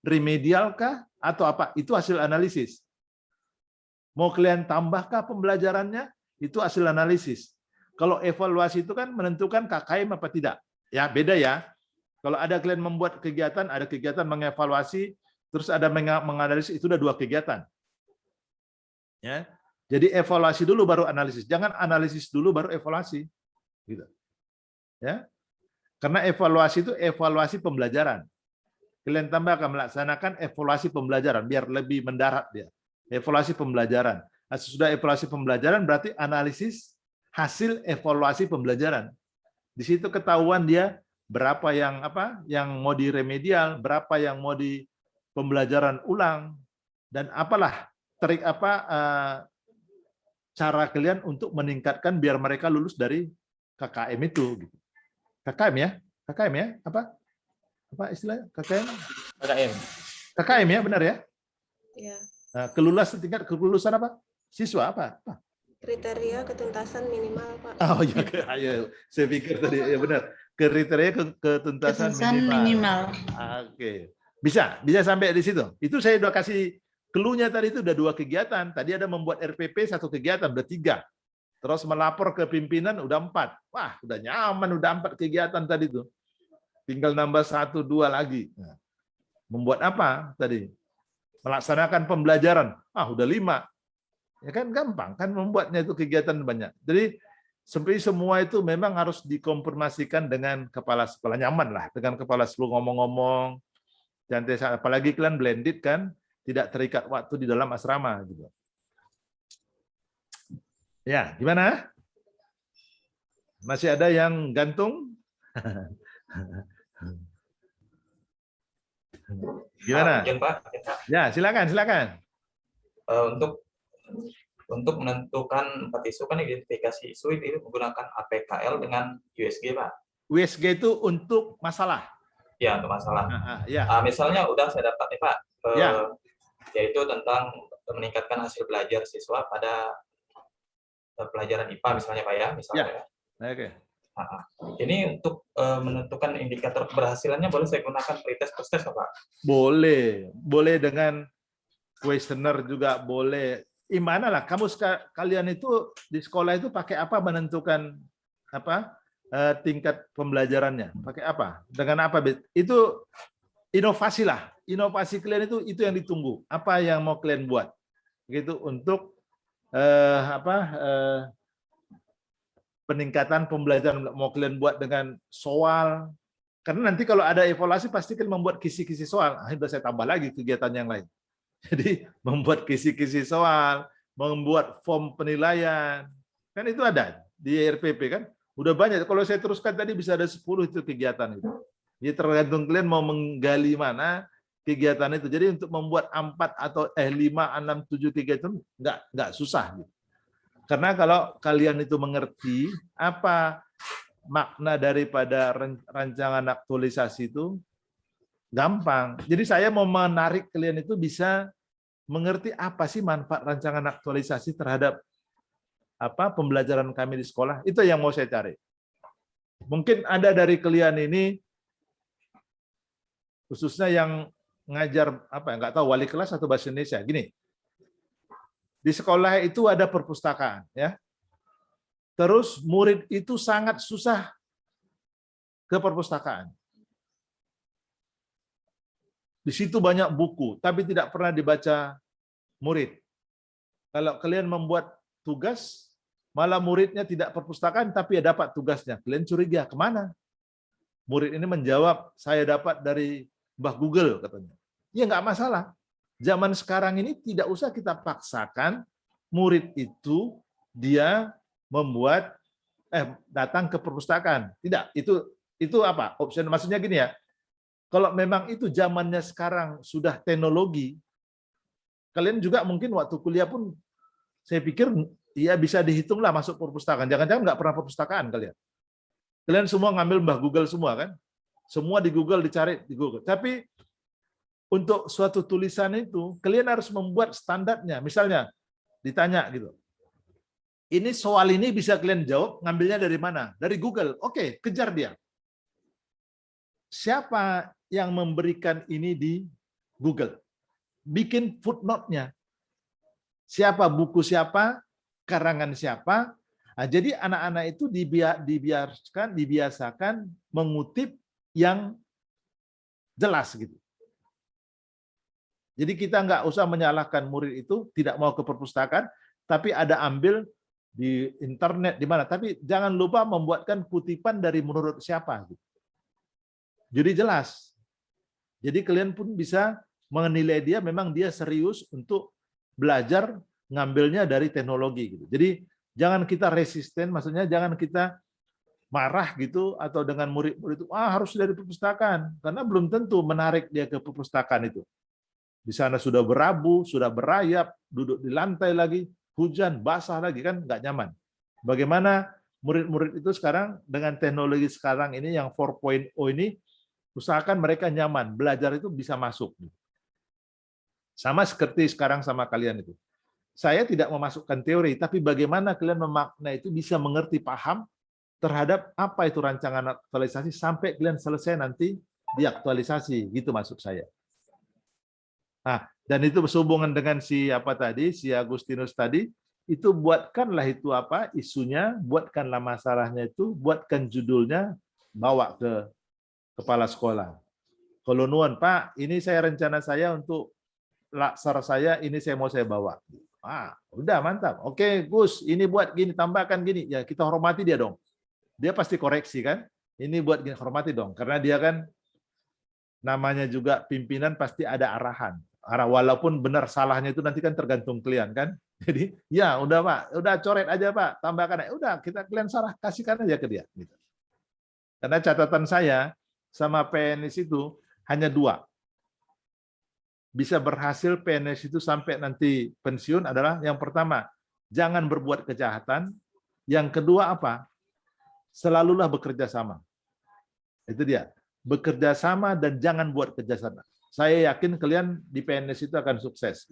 Remedial kah? Atau apa? Itu hasil analisis. Mau kalian tambahkah pembelajarannya? Itu hasil analisis. Kalau evaluasi itu kan menentukan KKM apa tidak. Ya, beda ya. Kalau ada kalian membuat kegiatan, ada kegiatan mengevaluasi, terus ada menganalisis, itu udah 2 kegiatan. Ya. Jadi evaluasi dulu baru analisis. Jangan analisis dulu baru evaluasi. Gitu. Ya. Karena evaluasi itu evaluasi pembelajaran. Kalian tambah akan melaksanakan evaluasi pembelajaran biar lebih mendarat dia. Evaluasi pembelajaran. Nah, sesudah evaluasi pembelajaran berarti analisis hasil evaluasi pembelajaran. Di situ ketahuan dia berapa yang mau di remedial, berapa yang mau di pembelajaran ulang, dan apalah trik cara kalian untuk meningkatkan biar mereka lulus dari KKM itu. Gitu. KKM ya? KKM ya? Apa istilahnya? KKM? KKM ya, benar ya?
Ya.
Nah, tingkat kelulusan apa? Siswa apa?
Kriteria ketuntasan minimal, Pak.
Oh ya, saya pikir tadi ya benar. Kriteria ketuntasan minimal. Oke. Bisa sampai di situ. Itu saya udah kasih clue-nya tadi, itu udah 2 kegiatan. Tadi ada membuat RPP 1 kegiatan, udah 3. Terus melapor ke pimpinan udah 4. Wah, udah nyaman, udah 4 kegiatan tadi tuh. Tinggal nambah 1, 2 lagi. Nah, membuat apa tadi? Melaksanakan pembelajaran. Udah 5. Ya kan gampang kan membuatnya itu kegiatan banyak. Jadi semua itu memang harus dikonfirmasikan dengan kepala sekolah, nyaman lah dengan kepala sekolah ngomong-ngomong. Jangan, apalagi kalian blended kan, tidak terikat waktu di dalam asrama gitu. Ya, gimana? Masih ada yang gantung? Gimana?
Mungkin, Pak.
Ya, silakan.
Untuk menentukan 4 isu kan identifikasi isu itu menggunakan APKL dengan USG, Pak.
USG itu untuk masalah.
Ya, untuk masalah.
Ya.
Misalnya udah saya dapat nih, Pak.
Ya.
Yaitu tentang meningkatkan hasil belajar siswa pada pelajaran IPA misalnya, Pak ya. Misalnya.
Ya. Oke.
Ini untuk menentukan indikator keberhasilannya boleh saya gunakan pretest post test, Pak?
Boleh dengan kuesioner juga boleh. Gimana lah kamu kalian itu di sekolah itu pakai apa menentukan tingkat pembelajarannya? Pakai apa? Dengan apa? Itu inovasi lah. Inovasi kalian itu yang ditunggu. Apa yang mau kalian buat? Gitu untuk peningkatan pembelajaran mau kalian buat dengan soal. Karena nanti kalau ada evaluasi pasti kalian membuat kisi-kisi soal. Sudah saya tambah lagi kegiatan yang lain. Jadi membuat kisi-kisi soal, membuat form penilaian, kan itu ada di RPP kan, udah banyak. Kalau saya teruskan tadi bisa ada 10 itu kegiatan itu. Jadi tergantung kalian mau menggali mana kegiatan itu. Jadi untuk membuat 4 atau 5, 6, 7 kegiatan nggak susah. Karena kalau kalian itu mengerti apa makna daripada rancangan aktualisasi itu, gampang. Jadi saya mau menarik kalian itu bisa mengerti apa sih manfaat rancangan aktualisasi terhadap pembelajaran kami di sekolah. Itu yang mau saya cari. Mungkin ada dari kalian ini khususnya yang ngajar nggak tahu wali kelas atau bahasa Indonesia. Gini. Di sekolah itu ada perpustakaan ya. Terus murid itu sangat susah ke perpustakaan. Di situ banyak buku, tapi tidak pernah dibaca murid. Kalau kalian membuat tugas, malah muridnya tidak perpustakaan, tapi ya dapat tugasnya. Kalian curiga, kemana? Murid ini menjawab, saya dapat dari Mbah Google, katanya. Ya nggak masalah. Zaman sekarang ini tidak usah kita paksakan murid itu dia membuat datang ke perpustakaan. Tidak, itu apa? Option maksudnya gini ya. Kalau memang itu zamannya sekarang sudah teknologi, kalian juga mungkin waktu kuliah pun saya pikir ya bisa dihitunglah masuk perpustakaan. Jangan-jangan nggak pernah perpustakaan kalian. Kalian semua ngambil Mbah Google semua kan? Semua di Google, dicari di Google. Tapi untuk suatu tulisan itu kalian harus membuat standarnya. Misalnya ditanya gitu. Ini soal ini bisa kalian jawab, ngambilnya dari mana? Dari Google. Oke, kejar dia. Siapa yang memberikan ini di Google? Bikin footnote-nya. Siapa, buku siapa, karangan siapa. Nah, jadi anak-anak itu dibiasakan mengutip yang jelas gitu. Jadi kita nggak usah menyalahkan murid itu tidak mau ke perpustakaan, tapi ada ambil di internet di mana. Tapi jangan lupa membuatkan kutipan dari menurut siapa. Gitu. Jadi jelas. Jadi kalian pun bisa menilai dia memang dia serius untuk belajar ngambilnya dari teknologi gitu. Jadi jangan kita resisten, maksudnya jangan kita marah gitu atau dengan murid-murid itu harus dari perpustakaan, karena belum tentu menarik dia ke perpustakaan itu. Di sana sudah berabu, sudah berayap, duduk di lantai lagi, hujan, basah lagi, kan nggak nyaman. Bagaimana murid-murid itu sekarang dengan teknologi sekarang ini yang 4.0 ini, usahakan mereka nyaman, belajar itu bisa masuk. Sama seperti sekarang sama kalian itu. Saya tidak memasukkan teori, tapi bagaimana kalian memaknai itu bisa mengerti, paham terhadap apa itu rancangan aktualisasi sampai kalian selesai nanti diaktualisasi, gitu maksud saya. Nah, dan itu berhubungan dengan si Agustinus tadi, itu buatkanlah itu apa isunya, buatkanlah masalahnya itu, buatkan judulnya, bawa ke kepala sekolah. Kalau nuan Pak, ini saya rencana saya untuk laksar saya, ini saya mau bawa. Udah mantap. Oke, Gus, ini buat gini, tambahkan gini. Ya, kita hormati dia dong. Dia pasti koreksi kan? Ini buat gini, hormati dong. Karena dia kan namanya juga pimpinan, pasti ada arahan. Walaupun benar salahnya itu nanti kan tergantung kalian kan. Jadi, ya udah Pak, udah coret aja Pak, tambahkan aja. Udah, kita kalian salah, kasihkan aja ke dia. Gitu. Karena catatan saya sama PNS itu hanya 2. Bisa berhasil PNS itu sampai nanti pensiun adalah yang pertama, jangan berbuat kejahatan. Yang kedua apa? Selalulah bekerja sama. Itu dia. Bekerja sama dan jangan buat kejahatan. Saya yakin kalian di PNS itu akan sukses.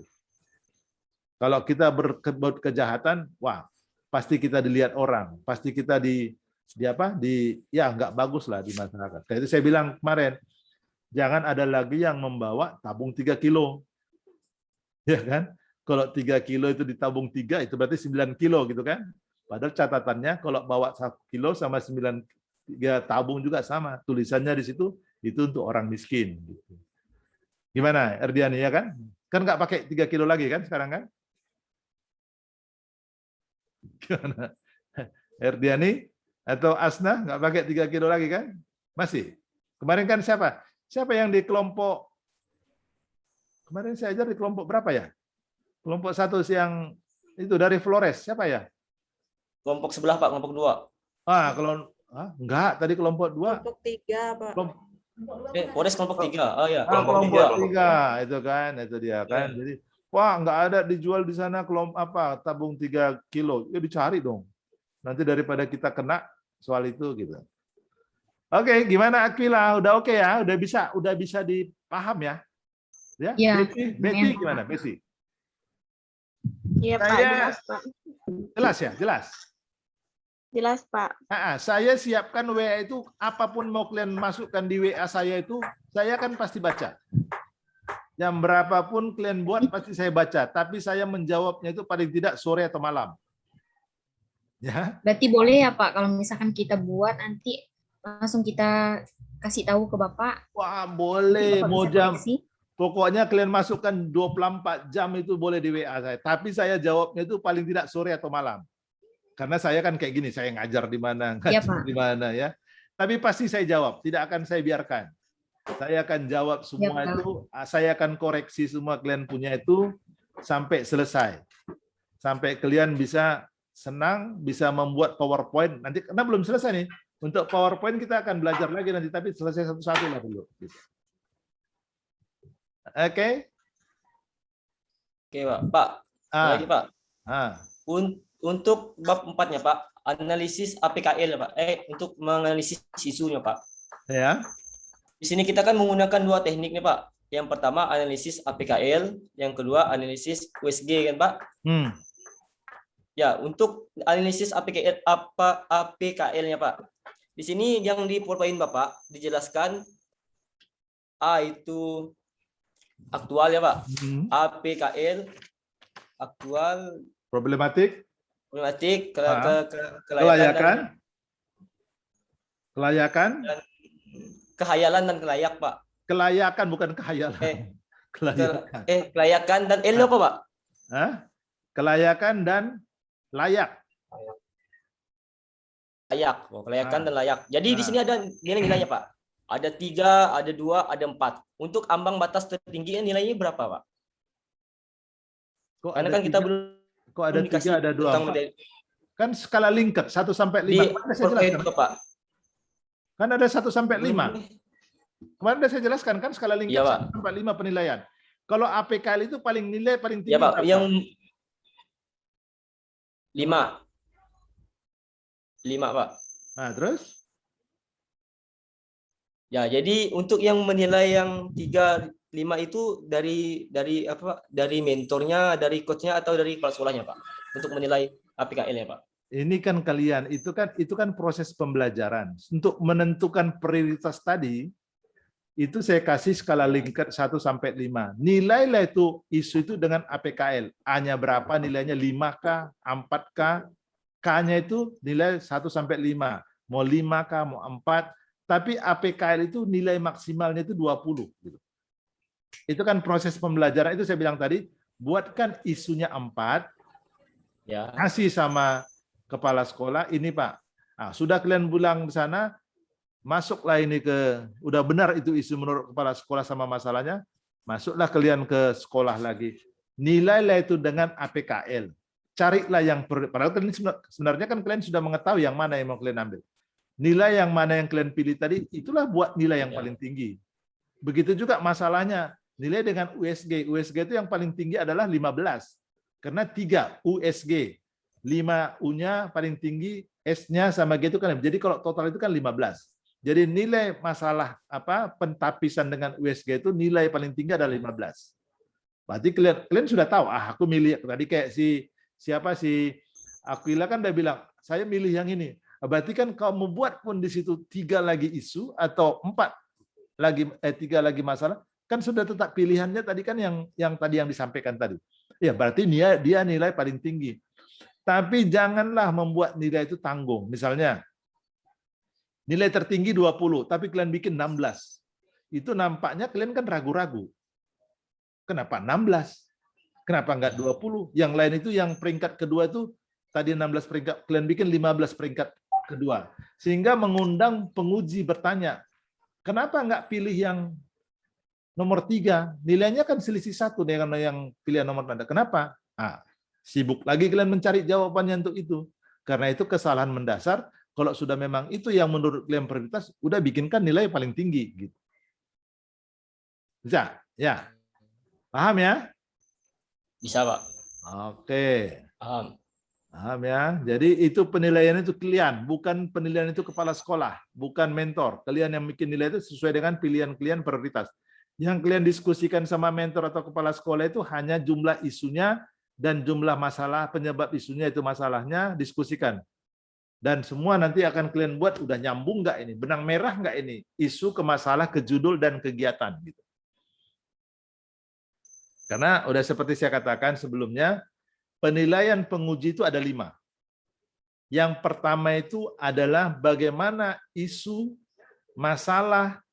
Kalau kita berbuat kejahatan, wah, pasti kita dilihat orang, pasti kita ya nggak bagus lah di masyarakat. Kayak itu saya bilang kemarin, jangan ada lagi yang membawa tabung 3 kilo. Ya kan? Kalau 3 kilo itu ditabung 3, itu berarti 9 kilo gitu kan? Padahal catatannya kalau bawa 1 kilo sama 9 tabung juga sama. Tulisannya di situ, itu untuk orang miskin. Gitu. Gimana, Erdiani, ya kan? Kan nggak pakai 3 kilo lagi kan sekarang kan? Gimana? Erdiani atau Asna nggak pakai 3 kilo lagi kan? Masih? Kemarin kan siapa? Siapa yang di kelompok, kemarin saya ajar di kelompok berapa ya? Kelompok 1 yang itu dari Flores, siapa ya?
Kelompok sebelah Pak, kelompok 2.
Enggak, tadi kelompok 2.
Kelompok 3 Pak.
Flores kelompok 3. Oh ya,
kelompok 3 itu kan, itu dia kan. Jadi, wah nggak ada dijual di sana tabung 3 kilo, ya dicari dong. Nanti daripada kita kena soal itu gitu. Oke, gimana Aquila? Udah oke ya? Udah bisa dipaham ya? Ya. Betty gimana? Betty?
Iya Pak, jelas Pak.
Jelas ya? Jelas.
Jelas Pak.
Saya siapkan WA itu, apapun mau kalian masukkan di WA saya itu, saya kan pasti baca. Yang berapapun kalian buat pasti saya baca, tapi saya menjawabnya itu paling tidak sore atau malam. Ya.
Berarti boleh ya Pak, kalau misalkan kita buat nanti langsung kita kasih tahu ke Bapak?
Wah, boleh. Mau jam. Pokoknya kalian masukkan 24 jam itu boleh di WA saya. Tapi saya jawabnya itu paling tidak sore atau malam. Karena saya kan kayak gini, saya ngajar di mana, di mana ya. Tapi pasti saya jawab, tidak akan saya biarkan. Saya akan jawab semua itu, saya akan koreksi semua kalian punya itu sampai selesai. Sampai kalian bisa senang, bisa membuat PowerPoint. Nanti karena belum selesai nih. Untuk PowerPoint kita akan belajar lagi nanti, tapi selesai satu-satu lah dulu. Oke?
Oke, Pak. Lagi, Pak. Untuk bab 4-nya, Pak, analisis APKL, Pak. Untuk menganalisis isunya, Pak.
Ya.
Di sini kita kan menggunakan 2 teknik nih, Pak. Yang pertama analisis APKL, yang kedua analisis USG kan, Pak? Ya, untuk analisis APKL-nya, Pak. Di sini yang di PowerPoint Bapak dijelaskan A itu aktual ya, Pak. APKL aktual,
problematik,
kelayakan, kehayalan dan kelayak, Pak.
Kelayakan bukan kehayalan.
Kelayakan dan apa, Pak?
Kelayakan dan layak.
Kelayakan dan layak. Jadi di sini ada nilai-nilainya, Pak. Ada 3, ada 2, ada 4. Untuk ambang batas tertinggi nilainya berapa, Pak? Karena kan kita belum
ada
dikasih
3, ada 2,
tentang
4. Kan skala Likert 1 sampai 5.
di
Kemarin saya jelaskan.
itu, Pak.
Kan ada 1 sampai 5. Kemarin udah saya jelaskan kan skala Likert
Iya, Pak.
1 sampai 5 penilaian. Kalau APKL itu nilai paling tinggi
Ya, Pak.
berapa?
Yang 5. 5, Pak.
Nah, terus?
Ya, jadi untuk yang menilai yang 3, 5 itu dari apa? Dari mentornya, dari coachnya atau dari kepala sekolahnya, Pak? Untuk menilai APKL-nya, Pak.
Ini kan kalian itu kan proses pembelajaran. Untuk menentukan prioritas tadi itu saya kasih skala Likert 1 sampai 5. Nilailah itu isu itu dengan APKL. A-nya berapa nilainya 5K, 4K, K-nya itu nilai 1 sampai 5. Mau 5K, mau 4. Tapi APKL itu nilai maksimalnya itu 20. Gitu. Itu kan proses pembelajaran itu saya bilang tadi, buatkan isunya 4,
ya.
kasih sama kepala sekolah, ini Pak. Nah, sudah kalian bilang di sana, masuklah ini udah benar itu isu menurut kepala sekolah sama masalahnya, masuklah kalian ke sekolah lagi. Nilailah itu dengan APKL. Carilah yang, padahal sebenarnya kan kalian sudah mengetahui yang mana yang mau kalian ambil. Nilai yang mana yang kalian pilih tadi, itulah buat nilai yang paling tinggi. Begitu juga masalahnya, nilai dengan USG. USG itu yang paling tinggi adalah 15. Karena 3 USG. 5 U-nya paling tinggi, S-nya sama G itu kan. Jadi kalau total itu kan 15. Jadi nilai masalah pentapisan dengan USG itu nilai paling tinggi adalah 15. Berarti kalian sudah tahu, aku milih tadi kayak si Aquila kan udah bilang, saya milih yang ini. Berarti kan kalau membuat pun di situ 3 lagi isu atau 3 lagi masalah, kan sudah tetap pilihannya tadi kan yang tadi yang disampaikan tadi. Ya berarti dia nilai paling tinggi. Tapi janganlah membuat nilai itu tanggung. Misalnya nilai tertinggi 20, tapi kalian bikin 16. Itu nampaknya kalian kan ragu-ragu. Kenapa 16? Kenapa enggak 20? Yang lain itu yang peringkat kedua itu tadi 16 peringkat, kalian bikin 15 peringkat kedua. Sehingga mengundang penguji bertanya, kenapa enggak pilih yang nomor 3? Nilainya kan selisih 1 dengan yang pilihan nomor Anda. Kenapa? Sibuk lagi kalian mencari jawabannya untuk itu. Karena itu kesalahan mendasar. Kalau sudah memang itu yang menurut kalian prioritas, udah bikinkan nilai paling tinggi. Gitu. Bisa? Ya. Paham ya?
Bisa, Pak.
Oke.
Paham.
Paham ya? Jadi itu penilaian itu kalian, bukan penilaian itu kepala sekolah, bukan mentor. Kalian yang bikin nilai itu sesuai dengan pilihan kalian prioritas. Yang kalian diskusikan sama mentor atau kepala sekolah itu hanya jumlah isunya dan jumlah masalah, penyebab isunya itu masalahnya, diskusikan. Dan semua nanti akan kalian buat, udah nyambung nggak ini? Benang merah nggak ini? Isu ke masalah, ke judul, dan kegiatan. Gitu. Karena udah seperti saya katakan sebelumnya, penilaian penguji itu ada 5. Yang pertama itu adalah bagaimana isu, masalah,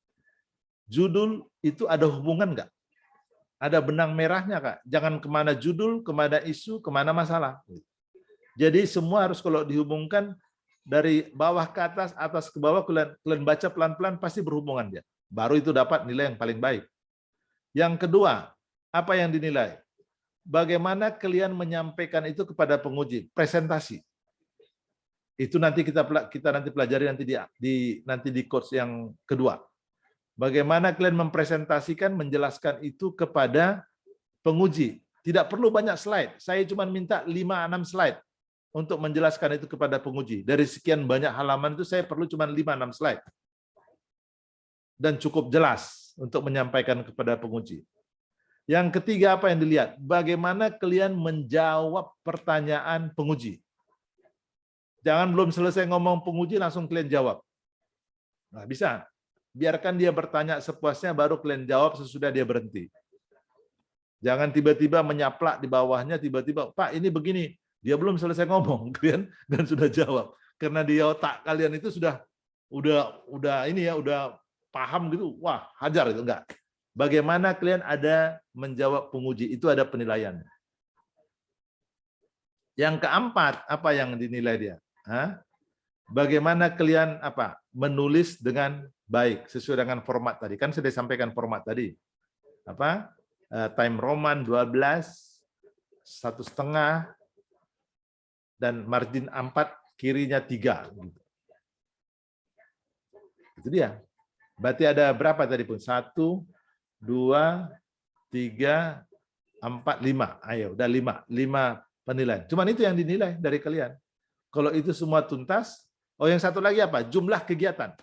judul itu ada hubungan nggak? Ada benang merahnya, Kak. Jangan kemana judul, kemana isu, kemana masalah. Jadi semua harus kalau dihubungkan dari bawah ke atas ke bawah, kalian baca pelan-pelan pasti berhubungan dia. Baru itu dapat nilai yang paling baik. Yang kedua, apa yang dinilai? Bagaimana kalian menyampaikan itu kepada penguji? Presentasi. Itu nanti kita nanti pelajari nanti di course yang kedua. Bagaimana kalian mempresentasikan, menjelaskan itu kepada penguji. Tidak perlu banyak slide. Saya cuma minta 5-6 slide untuk menjelaskan itu kepada penguji. Dari sekian banyak halaman itu saya perlu cuma 5-6 slide. Dan cukup jelas untuk menyampaikan kepada penguji. Yang ketiga apa yang dilihat? Bagaimana kalian menjawab pertanyaan penguji. Jangan belum selesai ngomong penguji langsung kalian jawab. Nah, bisa. Biarkan dia bertanya sepuasnya, baru kalian jawab sesudah dia berhenti. Jangan tiba-tiba menyaplak di bawahnya, tiba-tiba, Pak ini begini. Dia belum selesai ngomong, kalian dan sudah jawab. Karena di otak kalian itu sudah paham gitu. Wah, hajar itu enggak. Bagaimana kalian ada menjawab penguji, itu ada penilaian. Yang keempat, apa yang dinilai dia? Bagaimana kalian menulis dengan baik sesuai dengan format tadi. Kan sudah disampaikan format tadi. Time Roman 12, 1,5 dan margin 4 kirinya 3. Gitu. Itu dia. Berarti ada berapa tadi pun? 1, 2, 3, 4, 5. Ayo, udah 5 penilaian. Cuman itu yang dinilai dari kalian. Kalau itu semua tuntas, yang satu lagi apa? Jumlah kegiatan.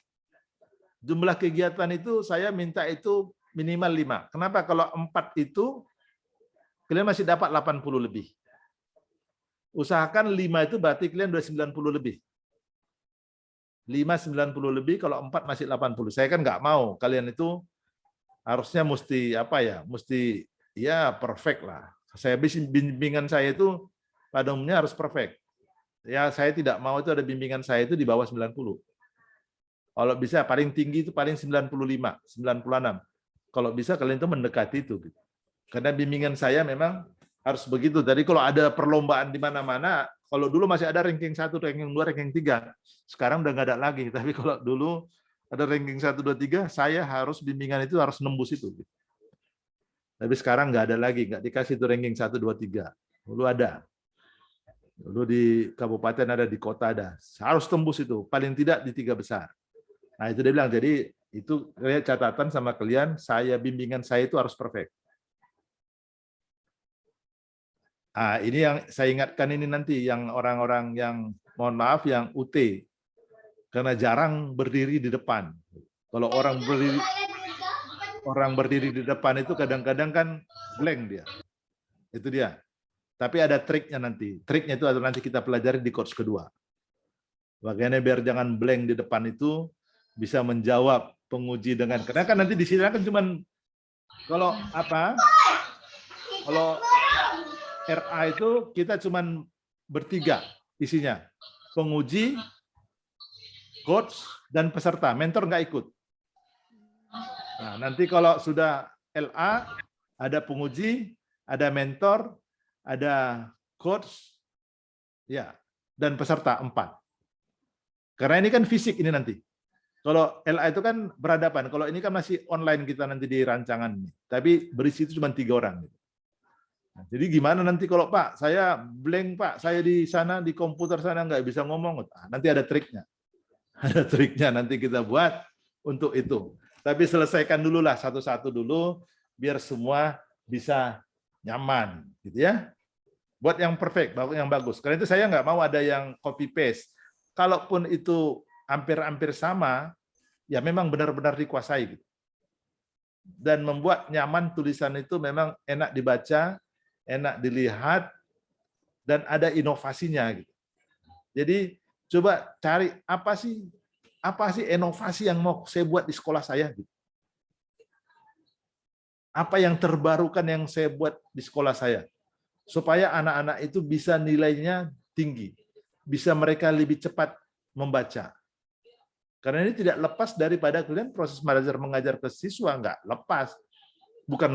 Jumlah kegiatan itu saya minta itu minimal 5. Kenapa? Kalau 4 itu kalian masih dapat 80 lebih. Usahakan 5 itu berarti kalian udah 90 lebih. 5 90 lebih, kalau 4 masih 80. Saya kan nggak mau kalian itu harusnya mesti apa ya? Mesti ya perfect lah. Bimbingan saya itu pada umumnya harus perfect. Ya saya tidak mau itu ada bimbingan saya itu di bawah 90. Kalau bisa paling tinggi itu paling 95, 96. Kalau bisa kalian itu mendekati itu. Karena bimbingan saya memang harus begitu. Jadi kalau ada perlombaan di mana-mana, kalau dulu masih ada ranking 1, ranking 2, ranking 3. Sekarang udah nggak ada lagi. Tapi kalau dulu ada ranking 1, 2, 3, saya harus bimbingan itu harus nembus itu. Tapi sekarang nggak ada lagi, nggak dikasih itu ranking 1, 2, 3. Dulu ada. Dulu di kabupaten ada, di kota ada. Harus tembus itu, paling tidak di 3 besar. Nah itu dia bilang, jadi itu catatan sama kalian, bimbingan saya itu harus perfect. Nah, ini yang saya ingatkan ini nanti, yang orang-orang yang, mohon maaf, yang UT. Karena jarang berdiri di depan. Kalau orang berdiri di depan itu kadang-kadang kan blank dia. Itu dia. Tapi ada triknya nanti. Triknya itu nanti kita pelajari di course kedua. Bagaimana biar jangan blank di depan itu, bisa menjawab penguji dengan, karena kan nanti di sini kan cuman kalau RA itu kita cuman bertiga isinya, penguji, coach, dan peserta, mentor nggak ikut. Nah, nanti kalau sudah LA, ada penguji, ada mentor, ada coach, ya, dan peserta 4. Karena ini kan fisik ini nanti. Kalau LA itu kan berhadapan, kalau ini kan masih online kita nanti di rancangan ini. Tapi berisi itu cuma 3 orang. Nah, jadi gimana nanti kalau Pak, saya blank Pak, saya di sana di komputer sana nggak bisa ngomong. Nah, nanti ada triknya. Ada triknya nanti kita buat untuk itu. Tapi selesaikan dulu lah satu-satu dulu, biar semua bisa nyaman, gitu ya. Buat yang perfect, yang bagus. Karena itu saya nggak mau ada yang copy paste. Kalaupun itu hampir-hampir sama, ya memang benar-benar dikuasai. Gitu. Dan membuat nyaman tulisan itu memang enak dibaca, enak dilihat, dan ada inovasinya. Gitu. Jadi coba cari apa sih inovasi yang mau saya buat di sekolah saya. Gitu. Apa yang terbarukan yang saya buat di sekolah saya. Supaya anak-anak itu bisa nilainya tinggi. Bisa mereka lebih cepat membaca. Karena ini tidak lepas daripada kalian proses belajar mengajar ke siswa, nggak lepas. Bukan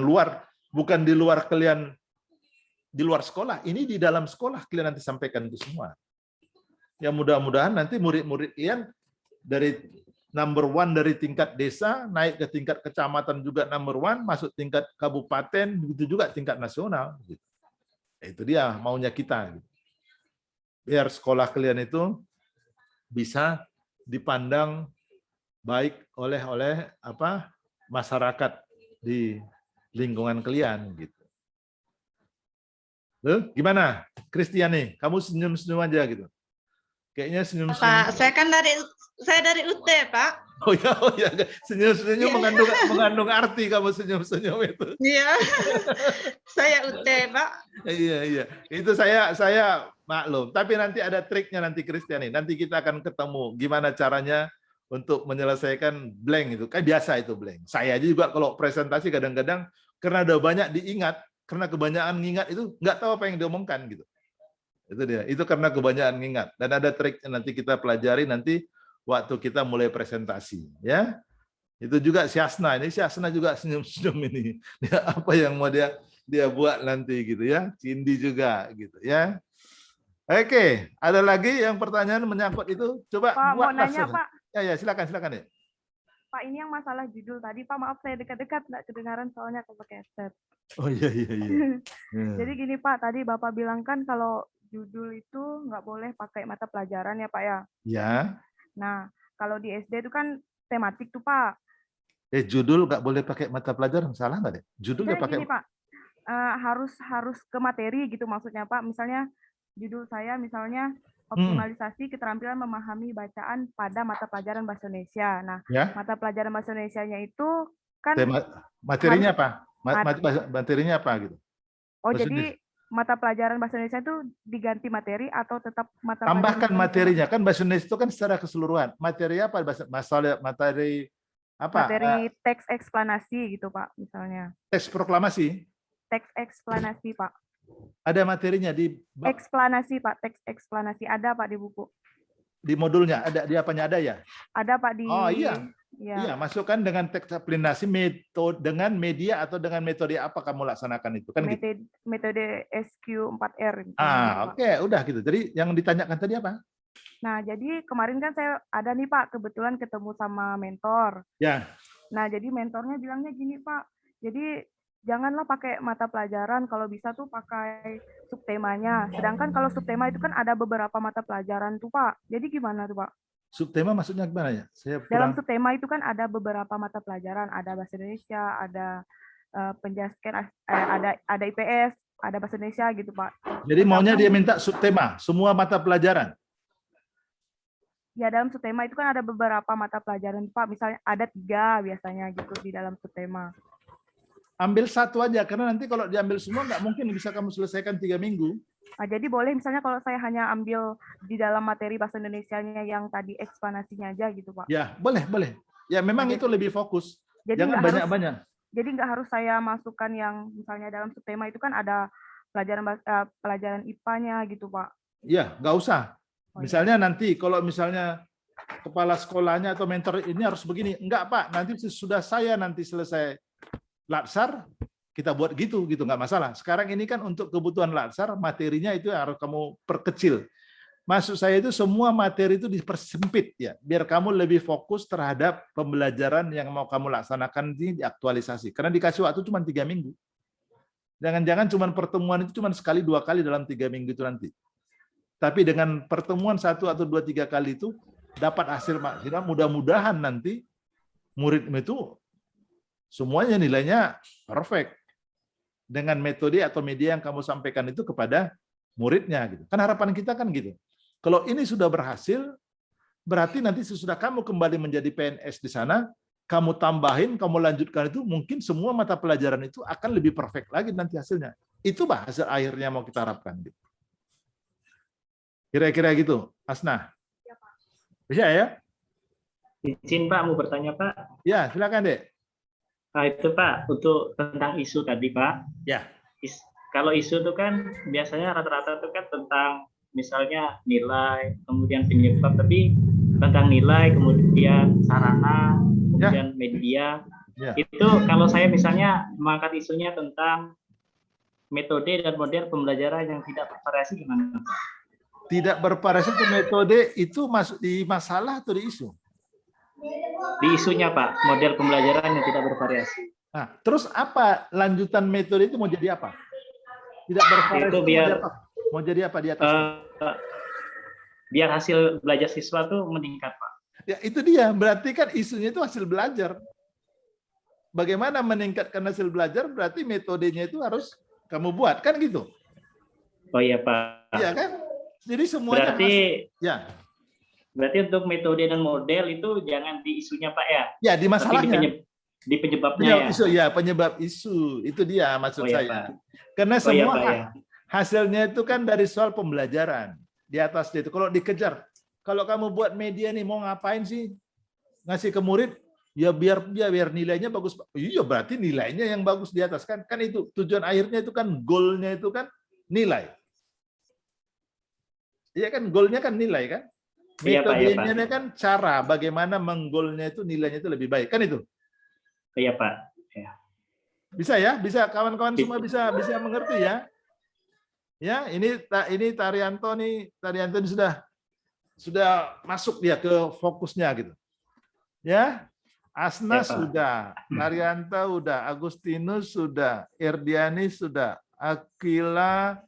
di luar kalian, di luar sekolah. Ini di dalam sekolah kalian nanti sampaikan itu semua. Ya mudah-mudahan nanti murid-murid kalian dari number 1 dari tingkat desa, naik ke tingkat kecamatan juga number 1, masuk tingkat kabupaten, begitu juga tingkat nasional. Itu dia maunya kita. Biar sekolah kalian itu bisa dipandang baik oleh masyarakat di lingkungan kalian gitu. Loh, gimana, Kristiani? Kamu senyum-senyum aja gitu. Kayaknya senyum-senyum.
Pak, saya dari UT, Pak.
Oh ya, senyum-senyum mengandung arti kamu senyum-senyum itu.
Iya. Saya UT, Pak.
Iya. Itu saya maklum. Tapi nanti ada triknya nanti Kristiani. Nanti kita akan ketemu gimana caranya untuk menyelesaikan blank itu. Kayak biasa itu blank. Saya aja juga kalau presentasi kadang-kadang karena ada banyak diingat, karena kebanyakan ngingat itu nggak tahu apa yang diomongkan gitu. Itu dia. Itu karena kebanyakan ngingat. Dan ada triknya nanti kita pelajari nanti waktu kita mulai presentasi, ya. Itu juga Syasna. Ini Syasna juga senyum-senyum ini. Dia apa yang mau dia buat nanti gitu ya. Cindy juga gitu ya. Oke, ada lagi yang pertanyaan menyangkut itu? Coba
Pak,
buat
mau nanya, Pak.
Ya, silakan ya.
Pak, ini yang masalah judul tadi, Pak. Maaf saya dekat-dekat nggak kedengaran soalnya aku pakai headset.
Oh iya.
Jadi gini Pak, tadi Bapak bilang kan kalau judul itu nggak boleh pakai mata pelajaran ya Pak ya.
Ya.
Nah, kalau di SD itu kan tematik tuh Pak.
Judul nggak boleh pakai mata pelajaran, salah nggak deh? Judul nggak pakai.
Gini Pak, harus ke materi gitu maksudnya Pak. Misalnya judul saya misalnya optimalisasi keterampilan memahami bacaan pada mata pelajaran bahasa Indonesia. Nah, mata pelajaran bahasa Indonesianya itu kan
materinya apa? Materinya apa gitu?
Oh, jadi mata pelajaran bahasa Indonesia itu diganti materi atau tetap mata
tambahkan materinya, kan bahasa Indonesia itu kan secara keseluruhan. Materi apa? Materi apa?
Materi teks eksplanasi gitu Pak, misalnya.
Teks proklamasi?
Teks eksplanasi Pak.
Ada materinya di
eksplanasi Pak, teks eksplanasi ada Pak di buku.
Di modulnya ada, di apanya ada ya?
Ada Pak di.
Oh iya. Iya, masukkan dengan teks eksplanasi metode dengan media atau dengan metode apa kamu laksanakan itu kan?
Metode SQ4R.
Oke, udah gitu. Jadi yang ditanyakan tadi apa?
Nah, jadi kemarin kan saya ada nih Pak, kebetulan ketemu sama mentor.
Ya.
Nah, jadi mentornya bilangnya gini Pak, jadi janganlah pakai mata pelajaran, kalau bisa tuh pakai subtemanya. Sedangkan kalau subtema itu kan ada beberapa mata pelajaran tuh Pak. Jadi gimana tuh Pak?
Subtema maksudnya gimana ya?
Dalam subtema itu kan ada beberapa mata pelajaran, ada bahasa Indonesia, ada penjaskan, ada IPS, ada bahasa Indonesia gitu Pak.
Jadi maunya dia minta subtema, semua mata pelajaran.
Ya dalam subtema itu kan ada beberapa mata pelajaran Pak, misalnya ada 3 biasanya gitu di dalam subtema.
Ambil satu aja, karena nanti kalau diambil semua nggak mungkin bisa kamu selesaikan 3 minggu.
Nah, jadi boleh misalnya kalau saya hanya ambil di dalam materi bahasa Indonesianya yang tadi eksplanasinya aja gitu Pak.
Ya boleh. Ya memang itu lebih fokus.
Jadi
jangan banyak-banyak.
Jadi nggak harus saya masukkan yang misalnya dalam subtema itu kan ada pelajaran IPA-nya gitu Pak.
Iya, nggak usah. Misalnya nanti kalau misalnya kepala sekolahnya atau mentor ini harus begini, enggak Pak, nanti sudah saya nanti selesai Latsar kita buat gitu nggak masalah. Sekarang ini kan untuk kebutuhan Latsar materinya itu harus kamu perkecil. Maksud saya itu semua materi itu dipersempit ya, biar kamu lebih fokus terhadap pembelajaran yang mau kamu laksanakan ini diaktualisasi. Karena dikasih waktu cuma 3 minggu. Jangan-jangan cuma pertemuan itu cuma sekali 2 kali dalam 3 minggu itu nanti. Tapi dengan pertemuan 1 atau 2, 3 kali itu dapat hasil maksimal, mudah-mudahan nanti muridmu itu semuanya nilainya perfect dengan metode atau media yang kamu sampaikan itu kepada muridnya gitu. Kan harapan kita kan gitu. Kalau ini sudah berhasil, berarti nanti sesudah kamu kembali menjadi PNS di sana, kamu tambahin, kamu lanjutkan itu, mungkin semua mata pelajaran itu akan lebih perfect lagi nanti hasilnya. Itu hasil akhirnya mau kita harapkan gitu. Kira-kira gitu, Asna. Bisa ya?
Izin Pak, mau bertanya Pak.
Ya, silakan Dek.
Nah, itu Pak, untuk tentang isu tadi Pak.
Ya.
Kalau isu itu kan biasanya rata-rata itu kan tentang misalnya nilai, kemudian penyebab, tapi tentang nilai, kemudian sarana, kemudian media.
Ya.
Itu kalau saya misalnya mengangkat isunya tentang metode dan model pembelajaran yang tidak bervariasi gimana Pak?
Tidak bervariasi itu metode itu masuk di masalah atau di isu?
Di isunya Pak, model pembelajaran yang tidak bervariasi.
Nah, terus apa lanjutan metode itu mau jadi apa? Tidak bervariasi
itu biar
mau jadi apa di atas?
Biar hasil belajar siswa tuh meningkat Pak.
Ya itu dia, berarti kan isunya itu hasil belajar. Bagaimana meningkatkan hasil belajar? Berarti metodenya itu harus kamu buat kan gitu?
Oh iya Pak.
Iya kan? Jadi semuanya ya.
Berarti untuk metode dan model itu jangan di isunya Pak ya?
Ya di masalahnya.
Di penyebabnya
isu, ya penyebab isu itu dia maksud saya.
Pak.
Karena semua hasilnya itu kan dari soal pembelajaran di atas itu. Kalau dikejar, kalau kamu buat media nih mau ngapain sih ngasih ke murid? Ya biar nilainya bagus. Iya berarti nilainya yang bagus di atas kan itu tujuan akhirnya itu kan goalnya itu kan nilai. Iya kan goalnya kan nilai kan. Metodenya kan cara bagaimana menggolnya itu nilainya itu lebih baik kan itu.
Iya Pak. Ya.
Bisa ya, bisa kawan-kawan semua bisa mengerti ya. Ya ini Tarianto ini sudah masuk dia ke fokusnya gitu. Ya Asna
Ya, Pak.
sudah, Arianta udah, Agustinus sudah, Erdiani sudah, Aquila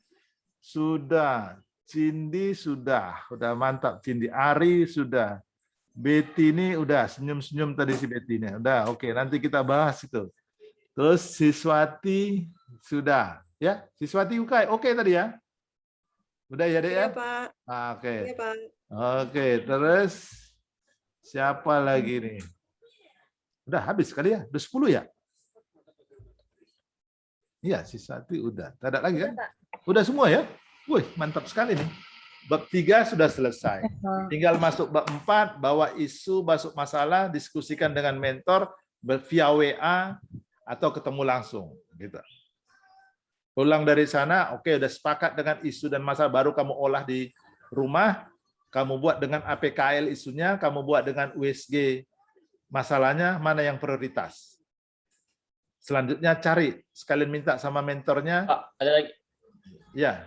sudah, Cindy sudah mantap Cindy, Ari sudah, Betty ini udah senyum-senyum tadi si Betty ini, udah oke nanti kita bahas itu. Terus Siswati sudah, ya Siswati oke tadi ya, udah ya deh ya.
Iya, Pak.
Oke,
Iya, Pak.
oke terus siapa lagi nih? Udah habis kali ya? Udah 10 ya? Iya, Siswati udah. Tak ada lagi kan? Udah semua ya? Wih, mantap sekali nih. Bab 3 sudah selesai. Tinggal masuk bab 4, bawa isu, masuk masalah, diskusikan dengan mentor via WA atau ketemu langsung. Gitu. Pulang dari sana, oke, udah sepakat dengan isu dan masalah, baru kamu olah di rumah, kamu buat dengan APKL isunya, kamu buat dengan USG masalahnya, mana yang prioritas. Selanjutnya cari, sekalian minta sama mentornya.
Pak, ada lagi.
Ya.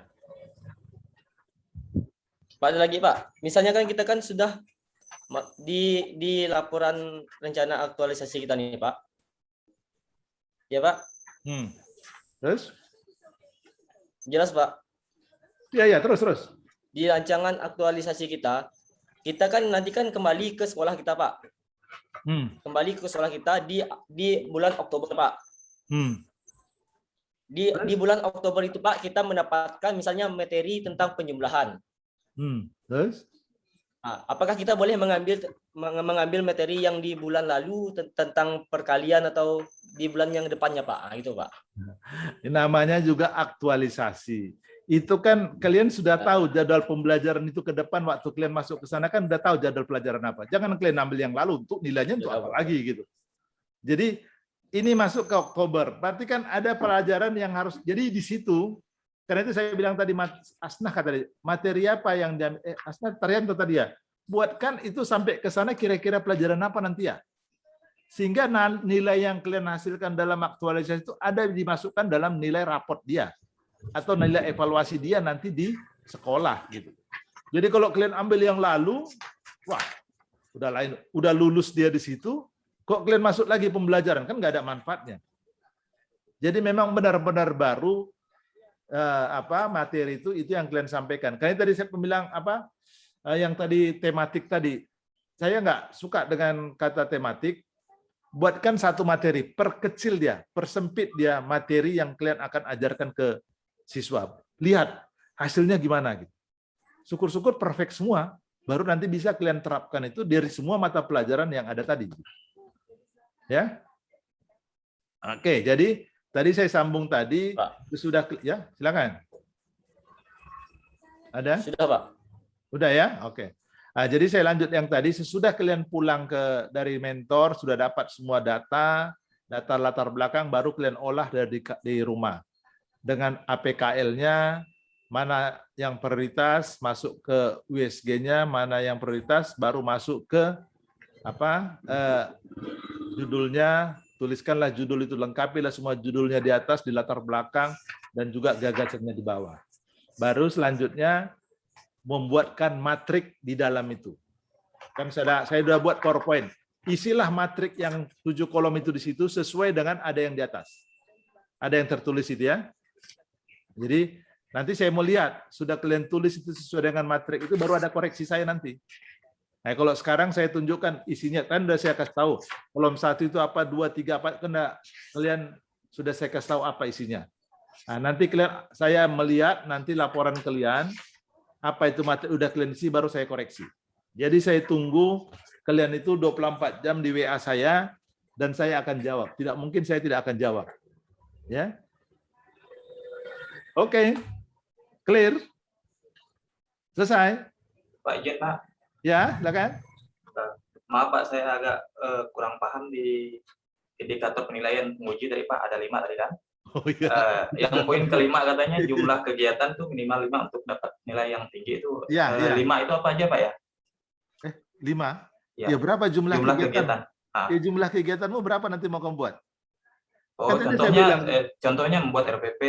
Pak, ada lagi Pak. Misalnya kan kita kan sudah di laporan rencana aktualisasi kita nih Pak. Ya Pak.
Terus?
Jelas Pak.
Ya terus.
Di rancangan aktualisasi kita kan nanti kan kembali ke sekolah kita Pak. Kembali ke sekolah kita di bulan Oktober Pak. Di bulan Oktober itu Pak kita mendapatkan misalnya materi tentang penjumlahan.
Terus?
Nah, apakah kita boleh mengambil materi yang di bulan lalu tentang perkalian atau di bulan yang depannya Pak? Nah, itu Pak.
Namanya juga aktualisasi. Itu kan kalian sudah tahu jadwal pembelajaran itu ke depan, waktu kalian masuk ke sana kan udah tahu jadwal pelajaran apa. Jangan kalian ambil yang lalu untuk nilainya untuk apa lagi gitu. Jadi ini masuk ke Oktober. Berarti kan ada pelajaran yang harus. Jadi di situ, karena itu saya bilang tadi, Asnah kata materi apa yang Asnah Taryanto tadi ya, buatkan itu sampai ke sana kira-kira pelajaran apa nanti ya. Sehingga nilai yang kalian hasilkan dalam aktualisasi itu ada dimasukkan dalam nilai raport dia atau nilai evaluasi dia nanti di sekolah gitu. Jadi kalau kalian ambil yang lalu, wah, udah lain, udah lulus dia di situ, kok kalian masuk lagi pembelajaran kan nggak ada manfaatnya. Jadi memang benar-benar baru materi itu yang kalian sampaikan. Karena tadi saya bilang yang tadi tematik tadi, saya nggak suka dengan kata tematik. Buatkan satu materi, perkecil dia, persempit dia materi yang kalian akan ajarkan ke siswa. Lihat hasilnya gimana gitu. Syukur-syukur perfect semua, baru nanti bisa kalian terapkan itu dari semua mata pelajaran yang ada tadi. Ya. Oke, jadi tadi saya sambung tadi, sudah ya, silakan. Ada?
Sudah, Pak.
Udah ya? Oke. Nah, jadi saya lanjut yang tadi, sesudah kalian pulang dari mentor, sudah dapat semua data latar belakang, baru kalian olah di rumah. Dengan APKL-nya, mana yang prioritas, masuk ke USG-nya, mana yang prioritas, baru masuk ke judulnya, tuliskanlah judul itu, lengkapilah semua judulnya di atas, di latar belakang, dan juga gagasannya di bawah. Baru selanjutnya, membuatkan matrik di dalam itu. Kan saya sudah buat PowerPoint. Isilah matrik yang 7 kolom itu di situ sesuai dengan ada yang di atas. Ada yang tertulis itu ya. Jadi nanti saya mau lihat, sudah kalian tulis itu sesuai dengan matrik itu, baru ada koreksi saya nanti. Nah, kalau sekarang saya tunjukkan isinya, kan sudah saya kasih tahu. Kolom 1 itu apa, 2, 3, apa, kalian sudah saya kasih tahu apa isinya. Nah, nanti saya melihat nanti laporan kalian, apa itu materi udah kalian isi, baru saya koreksi. Jadi saya tunggu kalian itu 24 jam di WA saya, dan saya akan jawab. Tidak mungkin saya tidak akan jawab. Ya. Oke. Clear? Selesai?
Pak izin Pak.
Ya, silakan.
Maaf Pak, saya agak kurang paham di indikator penilaian penguji dari Pak, ada 5 tadi kan?
Oh, iya.
Yang poin kelima katanya jumlah kegiatan tuh minimal 5 untuk dapat nilai yang tinggi itu.
Ya,
5 itu apa aja Pak ya?
5?
Ya,
berapa jumlah kegiatan?
Ah.
Ya, jumlah kegiatanmu berapa nanti mau kamu buat?
Oh, contohnya membuat RPP.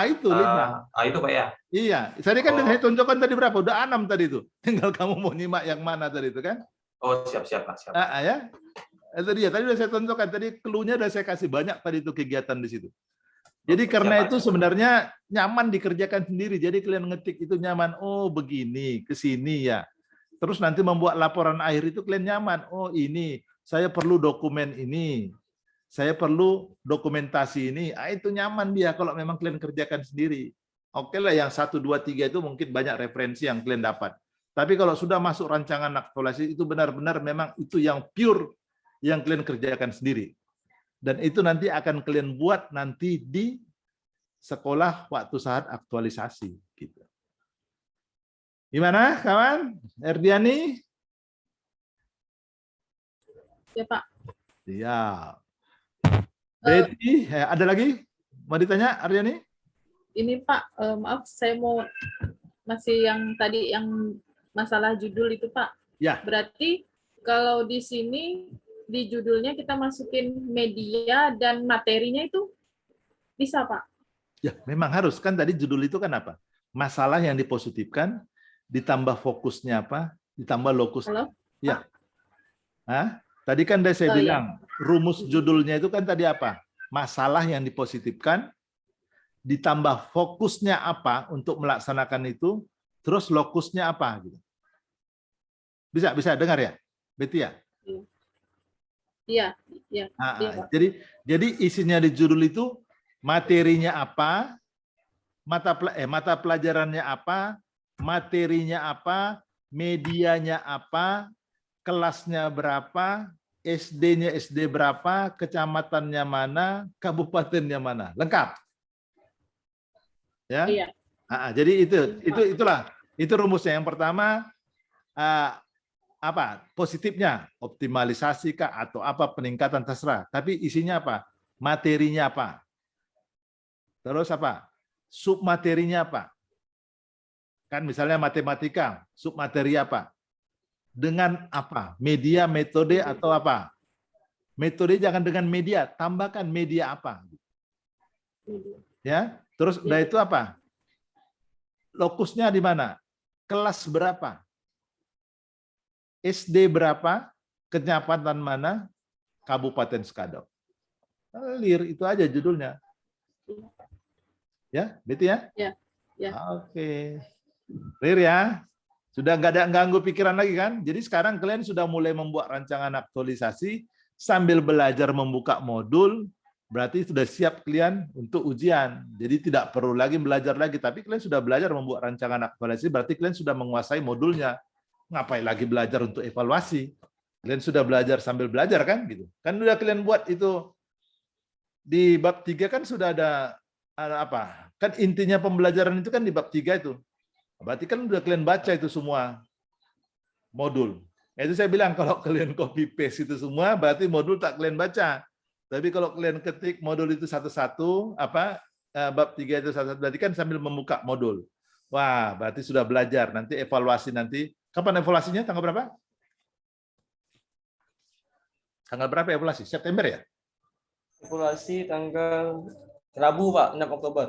Itu 5.
Itu Pak ya?
Iya, tadi kan saya tunjukkan tadi berapa? Udah 6 tadi itu. Tinggal kamu mau nyimak yang mana tadi itu kan?
Oh, siap Pak, siap.
Ya. Itu dia. Tadi sudah saya contohkan. Tadi clue-nya sudah saya kasih banyak tadi itu kegiatan di situ. Jadi karena itu sebenarnya nyaman dikerjakan sendiri. Jadi kalian ngetik itu nyaman. Oh begini, ke sini ya. Terus nanti membuat laporan akhir itu kalian nyaman. Oh ini, saya perlu dokumen ini. Saya perlu dokumentasi ini. Itu nyaman dia kalau memang kalian kerjakan sendiri. Oke lah yang 1, 2, 3 itu mungkin banyak referensi yang kalian dapat. Tapi kalau sudah masuk rancangan aktualisasi itu benar-benar memang itu yang pure yang kalian kerjakan sendiri. Dan itu nanti akan kalian buat nanti di sekolah waktu saat aktualisasi. Gitu. Gimana kawan? Erdiani?
Ya Pak.
Iya. Betty, ada lagi? Mau ditanya Ardiani?
Ini Pak, maaf saya mau masih yang tadi yang masalah judul itu Pak.
Ya.
Berarti kalau di sini di judulnya kita masukin media dan materinya itu bisa Pak?
Ya, memang harus. Kan tadi judul itu kan apa? Masalah yang dipositifkan, ditambah fokusnya apa? Ditambah lokus.
Halo?
Ya. Hah? Tadi kan saya bilang, rumus judulnya itu kan tadi apa? Masalah yang dipositifkan, ditambah fokusnya apa untuk melaksanakan itu, terus lokusnya apa? Gitu. Bisa dengar ya? Betty ya?
Iya, iya.
Jadi isinya di judul itu materinya apa, mata pelajarannya apa, materinya apa, medianya apa, kelasnya berapa, SD-nya SD berapa, kecamatannya mana, kabupatennya mana, lengkap. Ya.
Iya.
Jadi itu rumusnya. Yang pertama apa? Positifnya optimalisasi kah atau apa peningkatan terserah. Tapi isinya apa? Materinya apa? Terus apa? Submaterinya apa? Kan misalnya matematika, submateri apa? Dengan apa? Media, metode atau apa? Metode jangan dengan media, tambahkan media apa? Ya. Terus udah itu apa? Lokusnya di mana? Kelas berapa? SD berapa? Kecamatan mana? Kabupaten Skadok. Clear, itu aja judulnya. Ya, Betty ya?
Ya.
Oke. Clear ya? Sudah nggak ada ganggu pikiran lagi kan? Jadi sekarang kalian sudah mulai membuat rancangan aktualisasi sambil belajar membuka modul, berarti sudah siap kalian untuk ujian. Jadi tidak perlu lagi belajar lagi, tapi kalian sudah belajar membuat rancangan aktualisasi, berarti kalian sudah menguasai modulnya. Ngapain lagi belajar untuk evaluasi? Kalian sudah belajar sambil belajar kan? Gitu. Kan udah kalian buat itu di bab 3 kan sudah ada apa? Kan intinya pembelajaran itu kan di bab 3 itu. Berarti kan udah kalian baca itu semua modul. Itu saya bilang kalau kalian copy paste itu semua, berarti modul tak kalian baca. Tapi kalau kalian ketik modul itu satu-satu, bab 3 itu satu-satu, berarti kan sambil membuka modul. Wah, berarti sudah belajar. Nanti evaluasi nanti. Kapan evaluasinya? Tanggal berapa? Tanggal berapa evaluasi? September ya?
Evaluasi tanggal Rabu, Pak, 6 Oktober.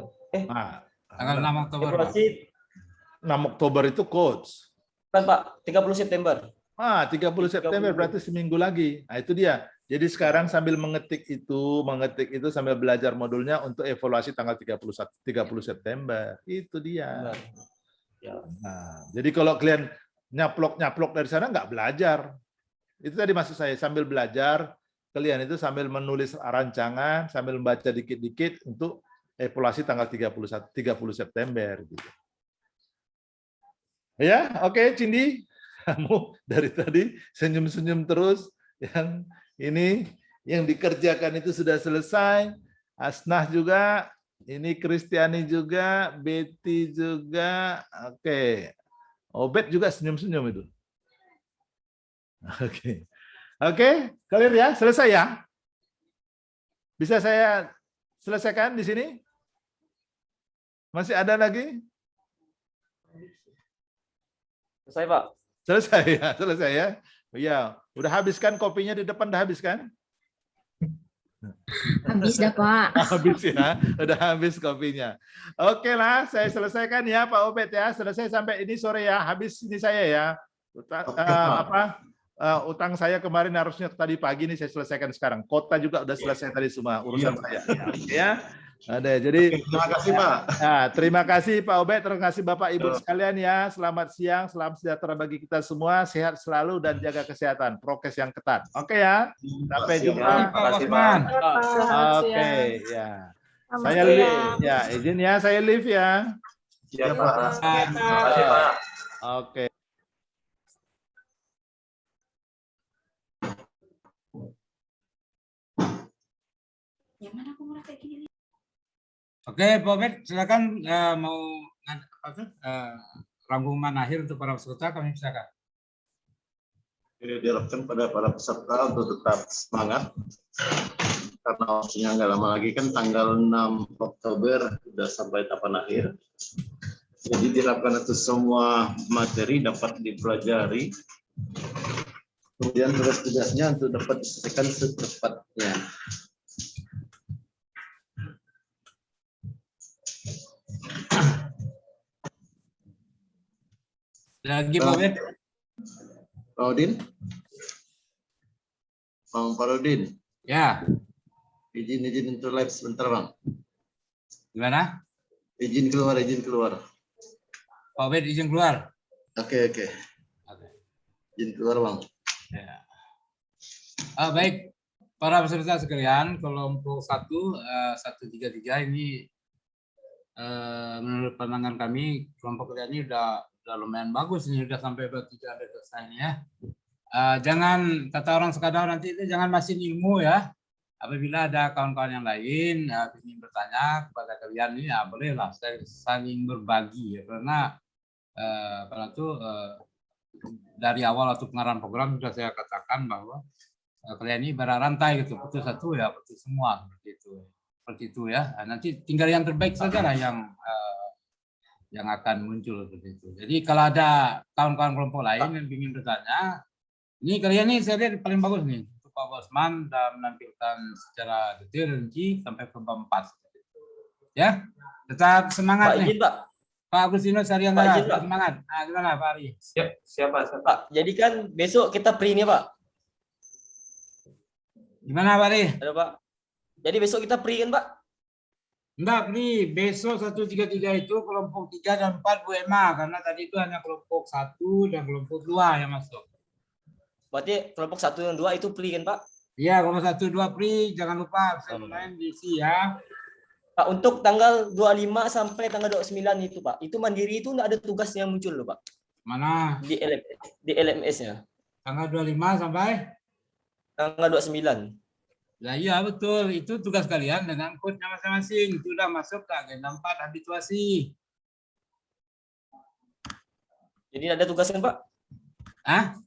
Tanggal 6 Oktober.
Evaluasi
6 Oktober itu coach.
Kan, Pak, 30 September.
30 September berarti seminggu lagi. Nah, itu dia. Jadi sekarang sambil mengetik itu sambil belajar modulnya untuk evaluasi tanggal 30 September. Itu dia. Nah, jadi kalau kalian nyaplok dari sana nggak belajar. Itu tadi maksud saya, sambil belajar, kalian itu sambil menulis rancangan, sambil membaca dikit-dikit untuk evaluasi tanggal 30 September. Gitu. Ya, oke, Cindy. Kamu dari tadi senyum-senyum terus. Yang ini, yang dikerjakan itu sudah selesai. Asnah juga, ini Kristiani juga, Betty juga. Oke. Obed juga senyum-senyum itu. Oke, clear ya? Selesai ya? Bisa saya selesaikan di sini? Masih ada lagi?
Selesai, Pak.
Selesai ya. Iya, udah habis kan kopinya di depan, udah habis kan?
Habis dah, Pak.
Habis ya, udah habis kopinya. Oke lah, saya selesaikan ya Pak Obed ya. Selesai sampai ini sore ya. Habis ini saya ya. utang saya kemarin harusnya tadi pagi nih saya selesaikan sekarang. Kota juga udah selesai tadi semua urusan saya. Ya. Ada. Jadi
terima kasih Pak.
Nah, terima kasih Pak Obed, terima kasih Bapak Ibu sekalian ya. Selamat siang, salam sejahtera bagi kita semua, sehat selalu dan jaga kesehatan, prokes yang ketat. Oke ya. Sampai jumpa.
Pak Osman.
Oke, ya. Saya live ya, izin ya, saya live ya.
Siap, Pak. Terima kasih, Pak.
Oke.
Yang mana aku merasa kayak gini?
Oke, Pak Obed, silakan mau rangkuman akhir untuk para peserta, kami silakan.
Jadi diharapkan pada para peserta untuk tetap semangat karena waktunya nggak lama lagi kan tanggal 6 Oktober sudah sampai tahapan akhir. Jadi diharapkan itu semua materi dapat dipelajari. Kemudian tugas-tugasnya untuk dapat diselesaikan secepatnya.
Lagi Pak Obed.
Pak Udin? Bang Parudin?
Ya.
Izin untuk live sebentar Bang.
Gimana?
Izin keluar.
Pak Obed izin keluar.
Oke. Izin keluar Bang.
Ya. Baik, para peserta sekalian, kelompok 133 ini menurut pandangan kami kelompok kalian ini udah lumayan bagus ini, udah sampai bertiga ada selesai ya. Jangan kata orang sekadar nanti itu jangan masin ilmu ya. Apabila ada kawan-kawan yang lain ingin bertanya kepada kalian ini, ya bolehlah saling berbagi ya, karena dari awal waktu pengarahan program sudah saya katakan bahwa kalian ini bara rantai gitu, putus satu ya putus semua seperti itu ya. Nanti tinggal yang terbaik saja lah yang akan muncul seperti itu. Jadi kalau ada kawan-kawan kelompok lain yang ingin bertanya, ini kalian ini saya lihat paling bagus nih. Pak Bosman sudah menampilkan secara detail rinci sampai ke bab 4. Ya, tetap semangat nih. Pak Agustinus Ariandara, semangat. Nah, gimana Pak Ari?
Siap Pak.
Jadi kan besok kita pre nih Pak.
Gimana Pak Ari?
Halo Pak. Jadi besok kita pre kan Pak?
Enggak, Pri. Besok 133 itu kelompok 3 dan 4 Bu Emma, karena tadi itu hanya kelompok 1 dan kelompok 2 yang masuk.
Berarti kelompok 1 dan 2 itu Pri kan Pak?
Iya, kelompok 1, 2 Pri. Jangan lupa saya main diisi ya.
Pak, untuk tanggal 25 sampai tanggal 29 itu Pak, itu mandiri itu enggak ada tugas yang muncul loh Pak.
Mana?
Di LMS-nya.
Tanggal 25 sampai?
Tanggal 29.
Nah, iya betul, itu tugas kalian dengan code-nya masing-masing. Itu sudah masuk ke agenda 4 habituasi.
Jadi ada tugasnya Pak?
Hah?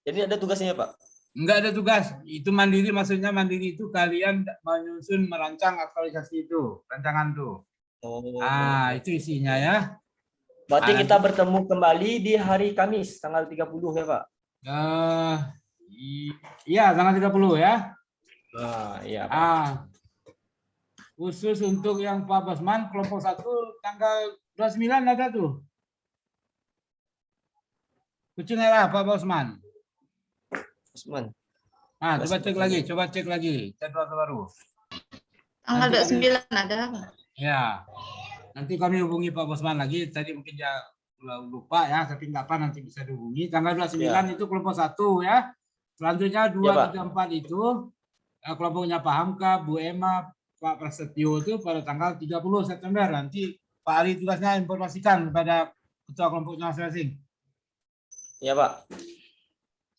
Jadi ada tugasnya Pak?
Enggak ada tugas. Itu mandiri, maksudnya mandiri itu kalian menyusun merancang aktualisasi itu, rancangan itu.
Oh.
Ah, itu isinya ya.
Berarti kita bertemu kembali di hari Kamis tanggal 30 ya Pak?
Iya, tanggal 30 ya.
Nah, iya Pak.
Khusus untuk yang Pak Bosman kelompok 1 tanggal 29 ada tuh. Kucing merah Pak Bosman.
Bosman.
Coba cek lagi jadwal baru.
Tanggal 29 ada apa?
Ya. Nanti kami hubungi Pak Bosman lagi. Tadi mungkin dia lupa ya, tapi nggak apa nanti bisa dihubungi. Tanggal 29 itu kelompok 1 ya. Selanjutnya 2, 3, 4 itu kelompoknya Pak Hamka, Bu Emma, Pak Prasetyo itu pada tanggal 30 September. Nanti Pak Ari tugasnya informasikan kepada ketua kelompoknya masing-masing.
Ya Pak.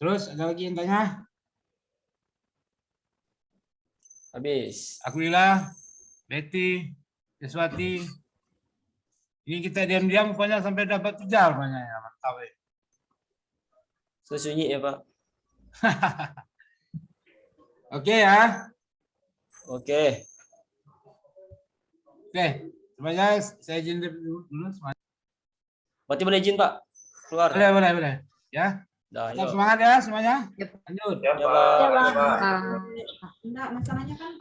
Terus ada lagi yang tanya?
Habis.
Akuila, Betty, Deswati. Ini kita diam-diam pokoknya sampai dapat 3 rupanya ya. Mantap ya.
Sunyi ya Pak.
Oke ya.
Oke.
Semuanya saya izin dulu semuanya.
Berarti boleh izin Pak? Keluar.
Boleh. Ya. Tetap semangat ya semuanya. Lanjut.
Ya Pak.
Enggak, masalahnya kan